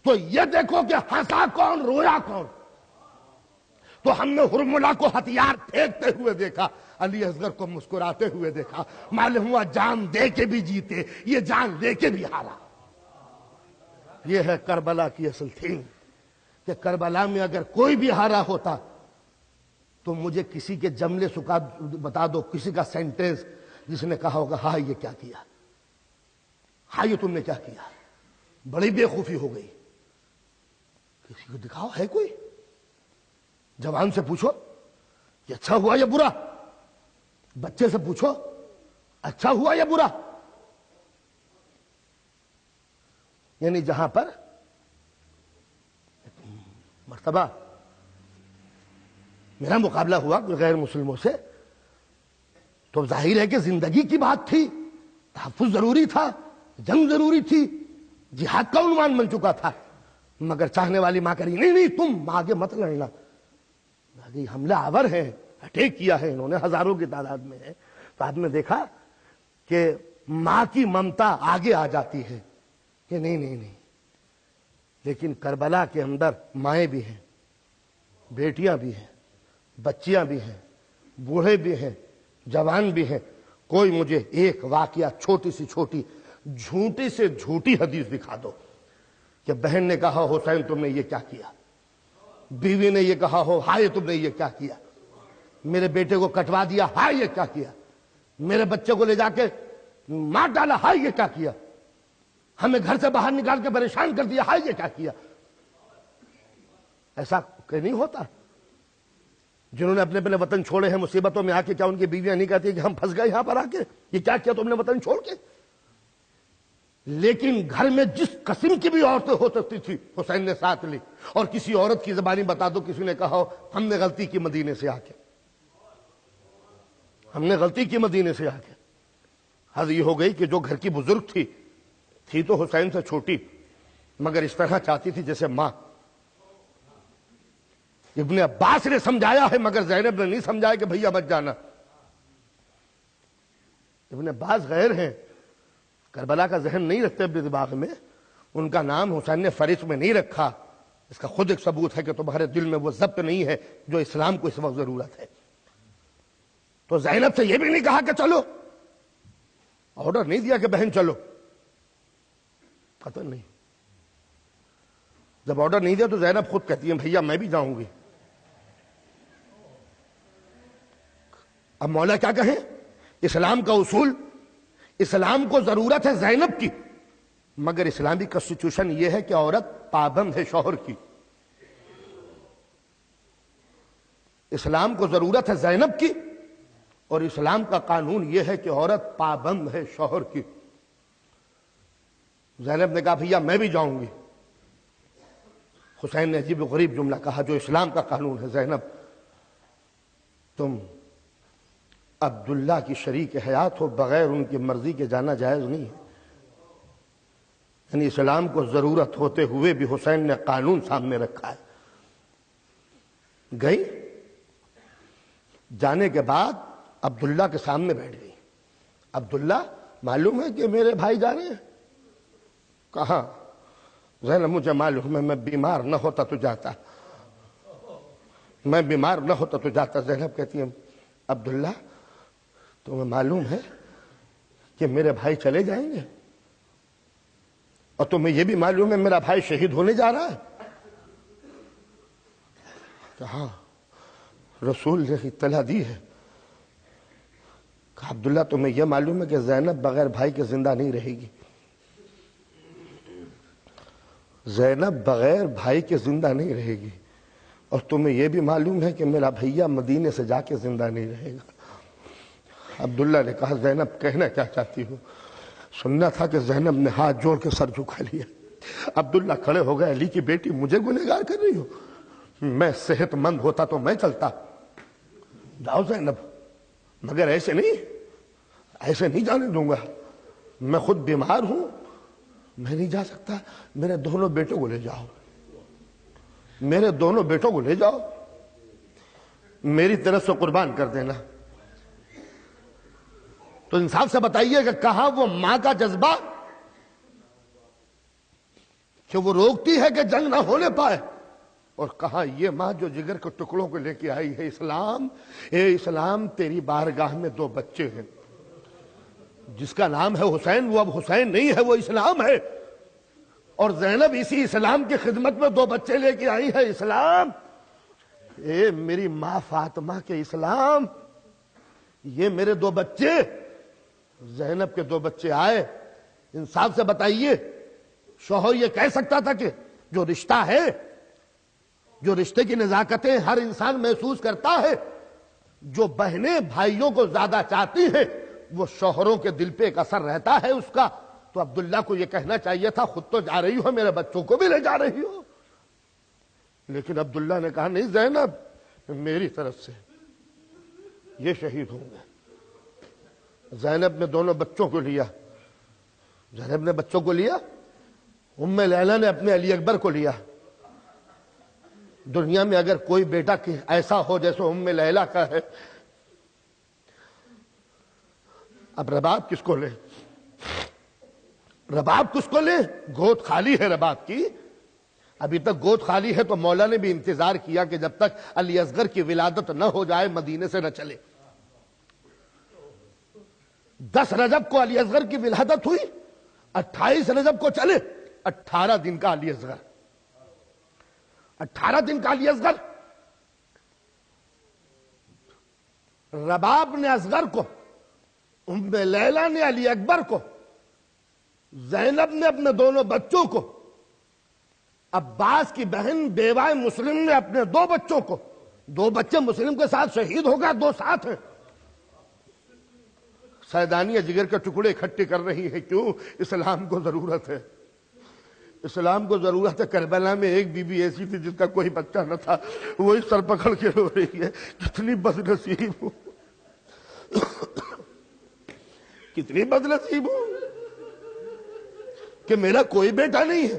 تو یہ دیکھو کہ ہنسا کون، رویا کون۔ تو ہم نے ہرملہ کو ہتھیار پھینکتے ہوئے دیکھا، علی اصغر کو مسکراتے ہوئے دیکھا۔ معلوم ہوا جان دے کے بھی جیتے، یہ جان لے کے بھی ہارا۔ یہ ہے کربلا کی اصل تھیم، کہ کربلا میں اگر کوئی بھی ہارا ہوتا تو مجھے کسی کے جملے بتا دو، کسی کا سینٹنس جس نے کہا ہوگا ہاں یہ کیا کیا، ہاں یہ تم نے کیا کیا، بڑی بے خوفی ہو گئی۔ کسی کو دکھاؤ ہے کوئی، جوان سے پوچھو یہ اچھا ہوا یا برا، بچے سے پوچھو اچھا ہوا یا برا۔ یعنی جہاں پر مرتبہ میرا مقابلہ ہوا غیر مسلموں سے تو ظاہر ہے کہ زندگی کی بات تھی، تحفظ ضروری تھا، جنگ ضروری تھی، جہاد کا عنوان بن چکا تھا، مگر چاہنے والی ماں کری نہیں تم آگے مت لڑنا، آگے حملہ آور ہے، اٹیک کیا ہے انہوں نے، ہزاروں کی تعداد میں ہے۔ تو آپ نے دیکھا کہ ماں کی ممتا آگے آ جاتی ہے کہ نہیں، لیکن کربلا کے اندر مائیں بھی ہیں، بیٹیاں بھی ہیں، بچیاں بھی ہیں، بوڑھے بھی ہیں، جوان بھی ہیں۔ کوئی مجھے ایک واقعہ چھوٹی سی چھوٹی جھوٹی سے جھوٹی حدیث دکھا دو کہ بہن نے کہا حسین تم نے یہ کیا کیا، بیوی نے یہ کہا ہو ہائے تم نے یہ کیا کیا، میرے بیٹے کو کٹوا دیا ہائے یہ کیا کیا، میرے بچے کو لے جا کے مار ڈالا ہائے یہ کیا کیا، ہمیں گھر سے باہر نکال کے پریشان کر دیا ہائے یہ کیا کیا۔ ایسا کہ نہیں ہوتا؟ جنہوں نے اپنے وطن چھوڑے ہیں مصیبتوں میں آ کے، کیا ان کی بیویاں نہیں کہتی کہ ہم پھنس گئے یہاں پر آ کے، یہ کیا کیا تم نے وطن چھوڑ کے؟ لیکن گھر میں جس قسم کی بھی عورتیں ہو سکتی تھی حسین نے ساتھ لی، اور کسی عورت کی زبانی بتا دو کسی نے کہا ہو ہم نے غلطی کی مدینے سے آ کے، ہم نے غلطی کی مدینے سے آ کے۔ حد یہ ہو گئی کہ جو گھر کی بزرگ تھی تو حسین سے چھوٹی، مگر اس طرح چاہتی تھی جیسے ماں۔ ابن عباس نے سمجھایا ہے مگر زینب نے نہیں سمجھایا کہ بھیا مت جانا۔ ابن عباس غیر ہیں، کربلا کا ذہن نہیں رکھتے اپنے دماغ میں، ان کا نام حسین نے فہرست میں نہیں رکھا، اس کا خود ایک ثبوت ہے کہ تمہارے دل میں وہ ضبط نہیں ہے جو اسلام کو اس وقت ضرورت ہے۔ تو زینب سے یہ بھی نہیں کہا کہ چلو، آرڈر نہیں دیا کہ بہن چلو، قطع نہیں۔ جب آرڈر نہیں دیا تو زینب خود کہتی ہے بھیا میں بھی جاؤں گی۔ اب مولا کیا کہیں؟ اسلام کا اصول، اسلام کو ضرورت ہے زینب کی، مگر اسلامی کنسٹیٹیوشن یہ ہے کہ عورت پابند ہے شوہر کی۔ اسلام کو ضرورت ہے زینب کی، اور اسلام کا قانون یہ ہے کہ عورت پابند ہے شوہر کی۔ زینب نے کہا بھیا میں بھی جاؤں گی۔ حسین نے عجیب و غریب جملہ کہا جو اسلام کا قانون ہے، زینب تم عبداللہ کی شریک حیات ہو، بغیر ان کی مرضی کے جانا جائز نہیں ہے۔ یعنی اسلام کو ضرورت ہوتے ہوئے بھی حسین نے قانون سامنے رکھا ہے۔ گئی، جانے کے بعد عبداللہ کے سامنے بیٹھ گئی۔ عبداللہ معلوم ہے کہ میرے بھائی جا رہے ہیں؟ کہاں؟ زینب مجھے معلوم ہے، میں بیمار نہ ہوتا تو جاتا، میں بیمار نہ ہوتا تو جاتا۔ زینب کہتی ہے عبداللہ تمہیں معلوم ہے کہ میرے بھائی چلے جائیں گے، اور تمہیں یہ بھی معلوم ہے میرا بھائی شہید ہونے جا رہا ہے؟ کہ ہاں رسول نے اطلاع دی ہے۔ کہا عبداللہ تمہیں یہ معلوم ہے کہ زینب بغیر بھائی کے زندہ نہیں رہے گی؟ زینب بغیر بھائی کے زندہ نہیں رہے گی، اور تمہیں یہ بھی معلوم ہے کہ میرا بھیا مدینے سے جا کے زندہ نہیں رہے گا۔ عبداللہ نے کہا زینب کہنا کیا چاہتی ہو؟ سننا تھا کہ زینب نے ہاتھ جوڑ کے سر جھکا لیا۔ عبداللہ کھڑے ہو گئے، علی کی بیٹی مجھے گنہگار کر رہی ہو؟ میں صحت مند ہوتا تو میں چلتا۔ جاؤ زینب، مگر ایسے نہیں جانے دوں گا، میں خود بیمار ہوں، میں نہیں جا سکتا۔ میرے دونوں بیٹوں کو لے جاؤ، میرے دونوں بیٹوں کو لے جاؤ، میری طرف سے قربان کر دینا۔ تو انصاف سے بتائیے کہ کہاں وہ ماں کا جذبہ کہ وہ روکتی ہے کہ جنگ نہ ہونے پائے، اور کہاں یہ ماں جو جگر کے ٹکڑوں کو لے کے آئی ہے اسلام۔ اے اسلام تیری بارگاہ میں دو بچے ہیں، جس کا نام ہے حسین وہ اب حسین نہیں ہے، وہ اسلام ہے، اور زینب اسی اسلام کی خدمت میں دو بچے لے کے آئی ہے۔ اسلام، اے میری ماں فاطمہ کے اسلام، یہ میرے دو بچے، زینب کے دو بچے آئے۔ انصاف سے بتائیے شوہر یہ کہہ سکتا تھا کہ جو رشتہ ہے، جو رشتے کی نزاکتیں ہر انسان محسوس کرتا ہے، جو بہنیں بھائیوں کو زیادہ چاہتی ہیں، وہ شوہروں کے دل پہ ایک اثر رہتا ہے اس کا، تو تو عبداللہ کو یہ کہنا چاہیے تھا خود تو جا رہی ہو، میرے بچوں کو بھی لے جا رہی ہو، لیکن عبداللہ نے کہا نہیں زینب میری طرف سے یہ شہید ہوں گے۔ زینب نے دونوں بچوں کو لیا، زینب نے بچوں کو لیا، ام لیلہ نے اپنے علی اکبر کو لیا۔ دنیا میں اگر کوئی بیٹا ایسا ہو جیسے ام لیلہ کا ہے، اب رباب کس کو لے؟ رباب کس کو لے؟ گود خالی ہے رباب کی، ابھی تک گود خالی ہے، تو مولا نے بھی انتظار کیا کہ جب تک علی اصغر کی ولادت نہ ہو جائے مدینے سے نہ چلے۔ 10 رجب کو علی اصغر کی ولادت ہوئی، 28 رجب کو چلے، 18 دن کا علی اصغر، 18 دن کا علی اصغر۔ رباب نے اصغر کو، ام لیلہ نے علی اکبر کو، زینب نے اپنے دونوں بچوں کو، عباس کی بہن بیوہ مسلم نے اپنے 2 بچوں کو، 2 بچے مسلم کے ساتھ شہید ہو گئے، 2 ساتھ ہیں۔ سیدانیہ جگر کے ٹکڑے اکٹھے کر رہی ہے، کیوں؟ اسلام کو ضرورت ہے، اسلام کو ضرورت ہے۔ کربلا میں ایک بی بی ایسی تھی جس کا کوئی بچہ نہ تھا، وہی سر پکڑ کے رو رہی ہے، کتنی بد نصیب ہوں، کتنی بد نصیب ہوں کہ میرا کوئی بیٹا نہیں ہے۔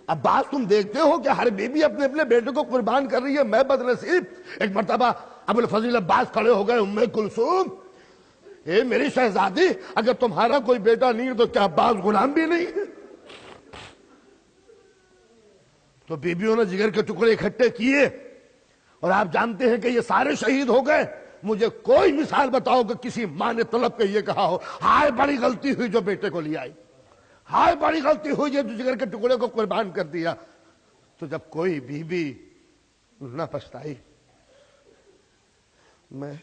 عباس تم دیکھتے ہو کہ ہر بیوی اپنے اپنے بیٹے کو قربان کر رہی ہے، میں بد نصیب۔ ایک مرتبہ ابو الفضل عباس کھڑے ہو گئے، ام کلثوم اے میری شہزادی، اگر تمہارا کوئی بیٹا نہیں ہے تو کیا عباس غلام بھی نہیں ہے؟ تو بیویوں نے جگر کے ٹکڑے اکٹھے کیے، اور آپ جانتے ہیں کہ یہ سارے شہید ہو گئے۔ مجھے کوئی مثال بتاؤ کہ کسی ماں نے طلب کے یہ کہا ہو ہائے بڑی غلطی ہوئی جو بیٹے کو لے آئی، ہائے بڑی غلطی ہوئی جو جگر کے ٹکڑے کو قربان کر دیا۔ تو جب کوئی بیوی نہ پچھتائی، میں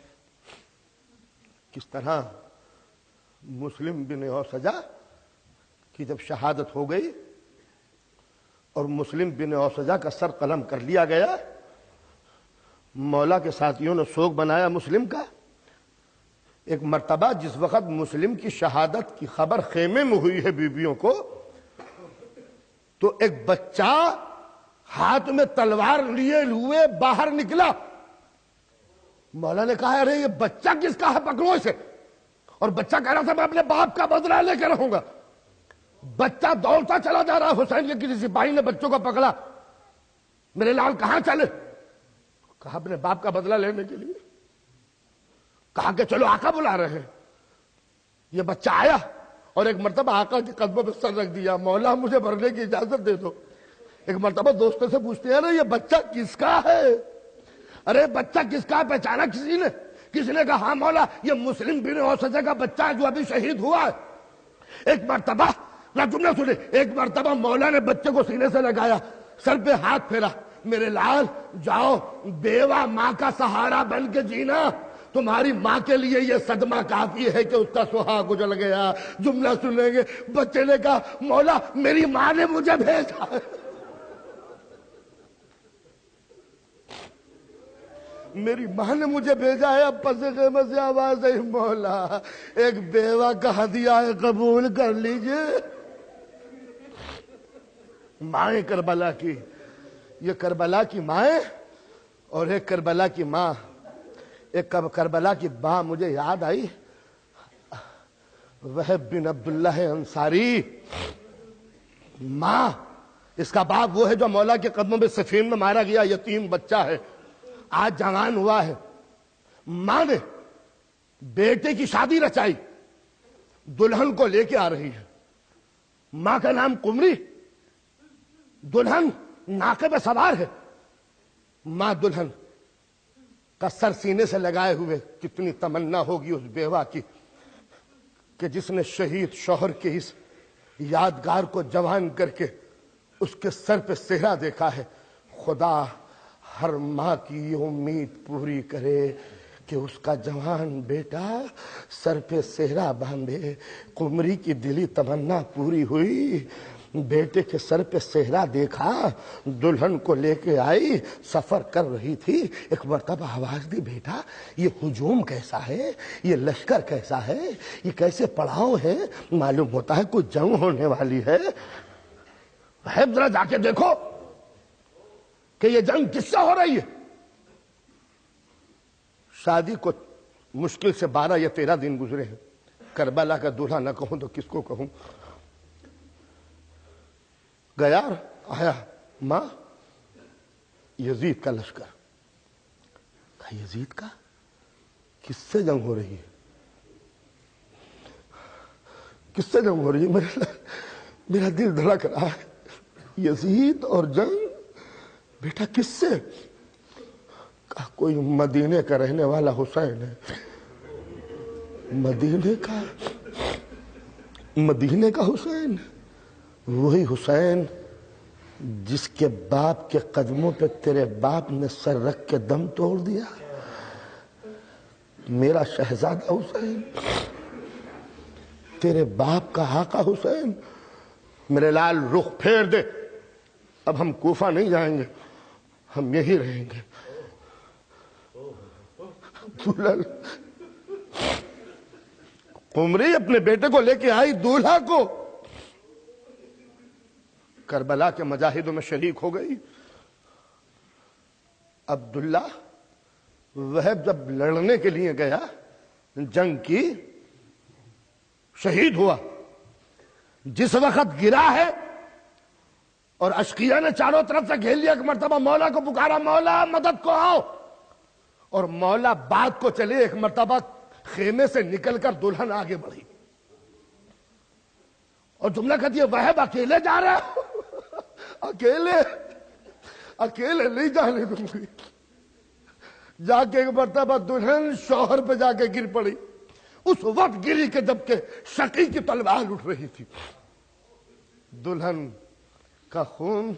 کس طرح مسلم بن اوسجہ کی جب شہادت ہو گئی اور مسلم بن اوسجہ کا سر قلم کر لیا گیا، مولا کے ساتھیوں نے سوگ بنایا مسلم کا۔ ایک مرتبہ جس وقت مسلم کی شہادت کی خبر خیمے میں ہوئی ہے بیویوں کو، تو ایک بچہ ہاتھ میں تلوار لیے ہوئے باہر نکلا۔ مولا نے کہا ارے یہ بچہ کس کا ہے، پکڑو اسے۔ اور بچہ کہہ رہا تھا میں اپنے باپ کا بدلہ لے کے رہوں گا۔ بچہ دوڑتا چلا جا رہا، حسین کے کسی سپاہی نے بچوں کو پکڑا، میرے لال کہاں چلے؟ کہا اپنے باپ کا بدلہ لینے کے لیے۔ کہا کہ چلو آقا بلا رہے ہیں۔ یہ بچہ آیا اور ایک مرتبہ آقا کے قدموں پہ سر رکھ دیا، مولا مجھے بھرنے کی اجازت دے دو۔ ایک مرتبہ دوستوں سے پوچھتے ہیں نا یہ بچہ کس کا ہے؟ ارے بچہ کس کا ہے پہچانا کسی نے؟ کسی نے کہا ہاں مولا یہ مسلم بن اوسجہ کا بچہ ہے جو ابھی شہید ہوا ہے۔ ایک مرتبہ نہ تم نے سنے، ایک مرتبہ مولا نے بچے کو سینے سے لگایا، سر پہ ہاتھ پھیرا، میرے لال جاؤ، بیوہ ماں کا سہارا بن کے جینا، تمہاری ماں کے لیے یہ صدمہ کافی ہے کہ اس کا سہاگ اجڑ گیا۔ جملہ سنیں گے، بچے نے کہا مولا میری ماں نے مجھے بھیجا ہے، میری ماں نے مجھے بھیجا ہے۔ اب پس خیمے سے آواز ہے مولا ایک بیوہ کا ہدیہ قبول کر لیجئے۔ مائیں کربلا کی، یہ کربلا کی مائیں اور ایک کربلا کی ماں، ایک کربلا کی ماں مجھے یاد آئی، وہب بن عبداللہ انصاری۔ ماں، اس کا باپ وہ ہے جو مولا کے قدموں میں صفین میں مارا گیا، یتیم بچہ ہے، آج جوان ہوا ہے۔ ماں نے بیٹے کی شادی رچائی، دلہن کو لے کے آ رہی ہے، ماں کا نام قمری، دلہن ناقے پہ سوار ہے۔ ماں دلہن کا سر سینے سے لگائے ہوئے، کتنی تمنا ہوگی اس بیوہ کی کہ جس نے شہید شوہر کے اس یادگار کو جوان کر کے اس کے سر پہ صحرا دیکھا ہے۔ خدا ہر ماں کی یہ امید پوری کرے کہ اس کا جوان بیٹا سر پہ صحرا باندھے۔ قمری کی دلی تمنا پوری ہوئی، بیٹے کے سر پہ صحرا دیکھا، دلہن کو لے کے آئی، سفر کر رہی تھی، ایک مرتبہ آواز دی، بیٹا یہ ہجوم کیسا ہے، یہ لشکر کیسا ہے، یہ کیسے پڑاؤ ہے، معلوم ہوتا ہے کوئی جنگ ہونے والی ہے، وہب ذرا جا کے دیکھو کہ یہ جنگ کس سے ہو رہی ہے۔ شادی کو مشکل سے 12 یا 13 دن گزرے ہیں، کربلا کا دولہا نہ کہوں تو کس کو کہوں۔ گیا آیا، ماں یزید کا لشکر۔ کہا یزید کا؟ کس سے جنگ ہو رہی ہے؟ کس سے جنگ ہو رہی ہے؟ میرا دل دھڑک رہا ہے، یزید اور جنگ، بیٹا کس سے؟ کہا کوئی مدینے کا رہنے والا حسین ہے۔ مدینے کا حسین، وہی حسین جس کے باپ کے قدموں پہ تیرے باپ نے سر رکھ کے دم توڑ دیا، میرا شہزادہ حسین، تیرے باپ کا آقا حسین۔ میرے لال رخ پھیر دے، اب ہم کوفہ نہیں جائیں گے، ہم یہی رہیں گے۔ دلہن قمری اپنے بیٹے کو لے کے آئی، دولہا کو، کربلا کے مجاہدوں میں شریک ہو گئی۔ عبداللہ وہب جب لڑنے کے لیے گیا، جنگ کی، شہید ہوا، جس وقت گرا ہے اور اشقیہ نے چاروں طرف سے گھیر لیا، ایک مرتبہ مولا کو پکارا، مولا مدد کو آؤ، اور مولا بات کو چلے، ایک مرتبہ خیمے سے نکل کر دلہن آگے بڑھی اور جملہ کہتی ہے، وہب اکیلے جا رہا ہے؟ اکیلے نہیں جانے دوں گی۔ جا کے ایک مرتبہ دلہن شوہر پہ جا کے گر پڑی، اس وقت گری کہ جبکہ شقی کی تلوار اٹھ رہی تھی۔ دلہن کا خون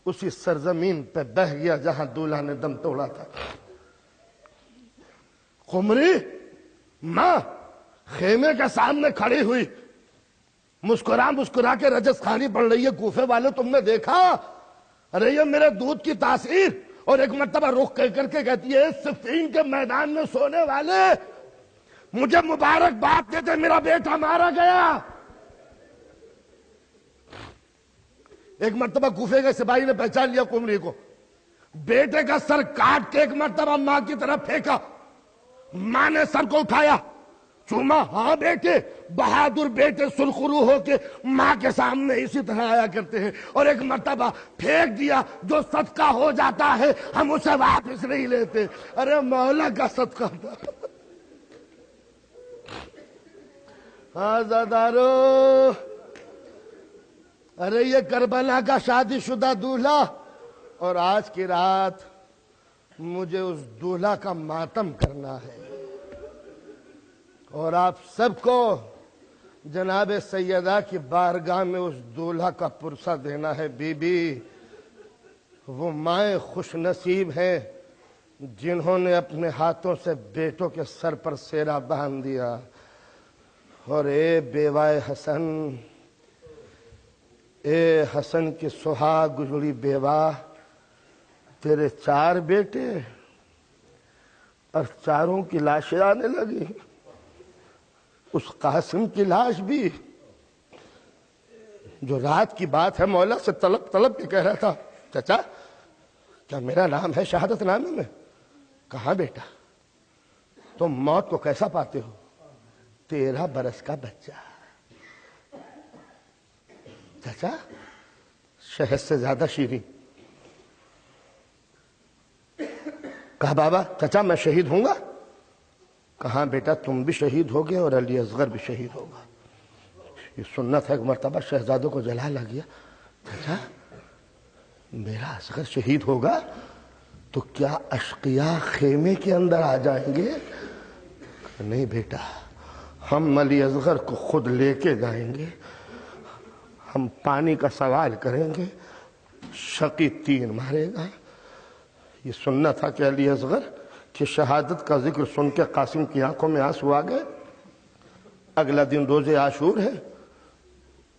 اسی سرزمین پہ بہہ گیا جہاں دولہا نے دم توڑا تھا۔ قمری ماں خیمے کے سامنے کھڑی ہوئی، مسکرا کے رجس خانی پڑھ رہی ہے، کوفے والے تم نے دیکھا؟ ارے یہ میرے دودھ کی تاثیر، اور ایک مرتبہ رخ کر کے کہتی ہے، صفین کے میدان میں سونے والے مجھے مبارکباد دیتے، میرا بیٹا مارا گیا۔ ایک مرتبہ کوفے کے سپاہی نے پہچان لیا قمری کو، بیٹے کا سر کاٹ کے ایک مرتبہ ماں کی طرف پھینکا، ماں نے سر کو اٹھایا، چوما، ہاں بیٹے، بہادر بیٹے سرخرو ہو کے ماں کے سامنے اسی طرح آیا کرتے ہیں، اور ایک مرتبہ پھینک دیا، جو صدقہ ہو جاتا ہے ہم اسے واپس نہیں لیتے۔ ارے مولا کا صدقہ تھا۔ آزادارو، ارے یہ کربلا کا شادی شدہ دولہا، اور آج کی رات مجھے اس دولہا کا ماتم کرنا ہے، اور آپ سب کو جناب سیدہ کی بارگاہ میں اس دولہا کا پرسہ دینا ہے۔ بی بی، وہ مائیں خوش نصیب ہیں جنہوں نے اپنے ہاتھوں سے بیٹوں کے سر پر سیرا باندھ دیا، اور اے بیوائے حسن، اے حسن کی سہاگ گزری بیوہ، تیرے 4 بیٹے اور چاروں کی لاشیں آنے لگی، اس قاسم کی لاش بھی جو رات کی بات ہے مولا سے طلب کے کہہ رہا تھا، چچا کیا میرا نام ہے شہادت نامے میں؟ کہاں بیٹا، تم موت کو کیسا پاتے ہو؟ 13 برس کا بچہ، چچا شہد سے زیادہ شیریں۔ کہا بابا چچا میں شہید ہوں گا؟ کہاں بیٹا تم بھی شہید ہوگے اور علی اصغر بھی شہید ہوگا، یہ سنت ہے۔ ایک مرتبہ شہزادوں کو جلال آ گیا، چچا میرا اصغر شہید ہوگا تو کیا اشقیاء خیمے کے اندر آ جائیں گے؟ نہیں بیٹا، ہم علی اصغر کو خود لے کے جائیں گے، ہم پانی کا سوال کریں گے، شقی 3 مارے گا۔ یہ سننا تھا کہ علی اصغر کی شہادت کا ذکر سن کے قاسم کی آنکھوں میں آنسو آ گئے۔ اگلا دن روز عاشور ہے،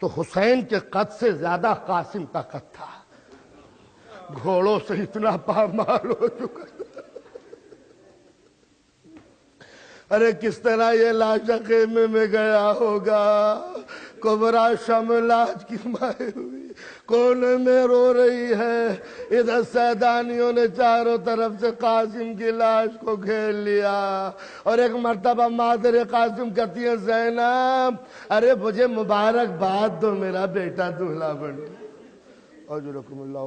تو حسین کے قد سے زیادہ قاسم کا قد تھا، گھوڑوں سے اتنا پامال ہو چکا تھا۔ ارے کس طرح یہ لاشا خیمے میں گیا ہوگا، کبرا شملاج کی مائیں ہوئی کونے میں رو رہی ہے، ادھر سیدانیوں نے چاروں طرف سے قاسم کی لاش کو گھیر لیا، اور ایک مرتبہ مادر قاسم کہتی ہے زینب ارے مجھے مبارک باد دو، میرا بیٹا دولہا بن گیا۔ اجرکم اللہ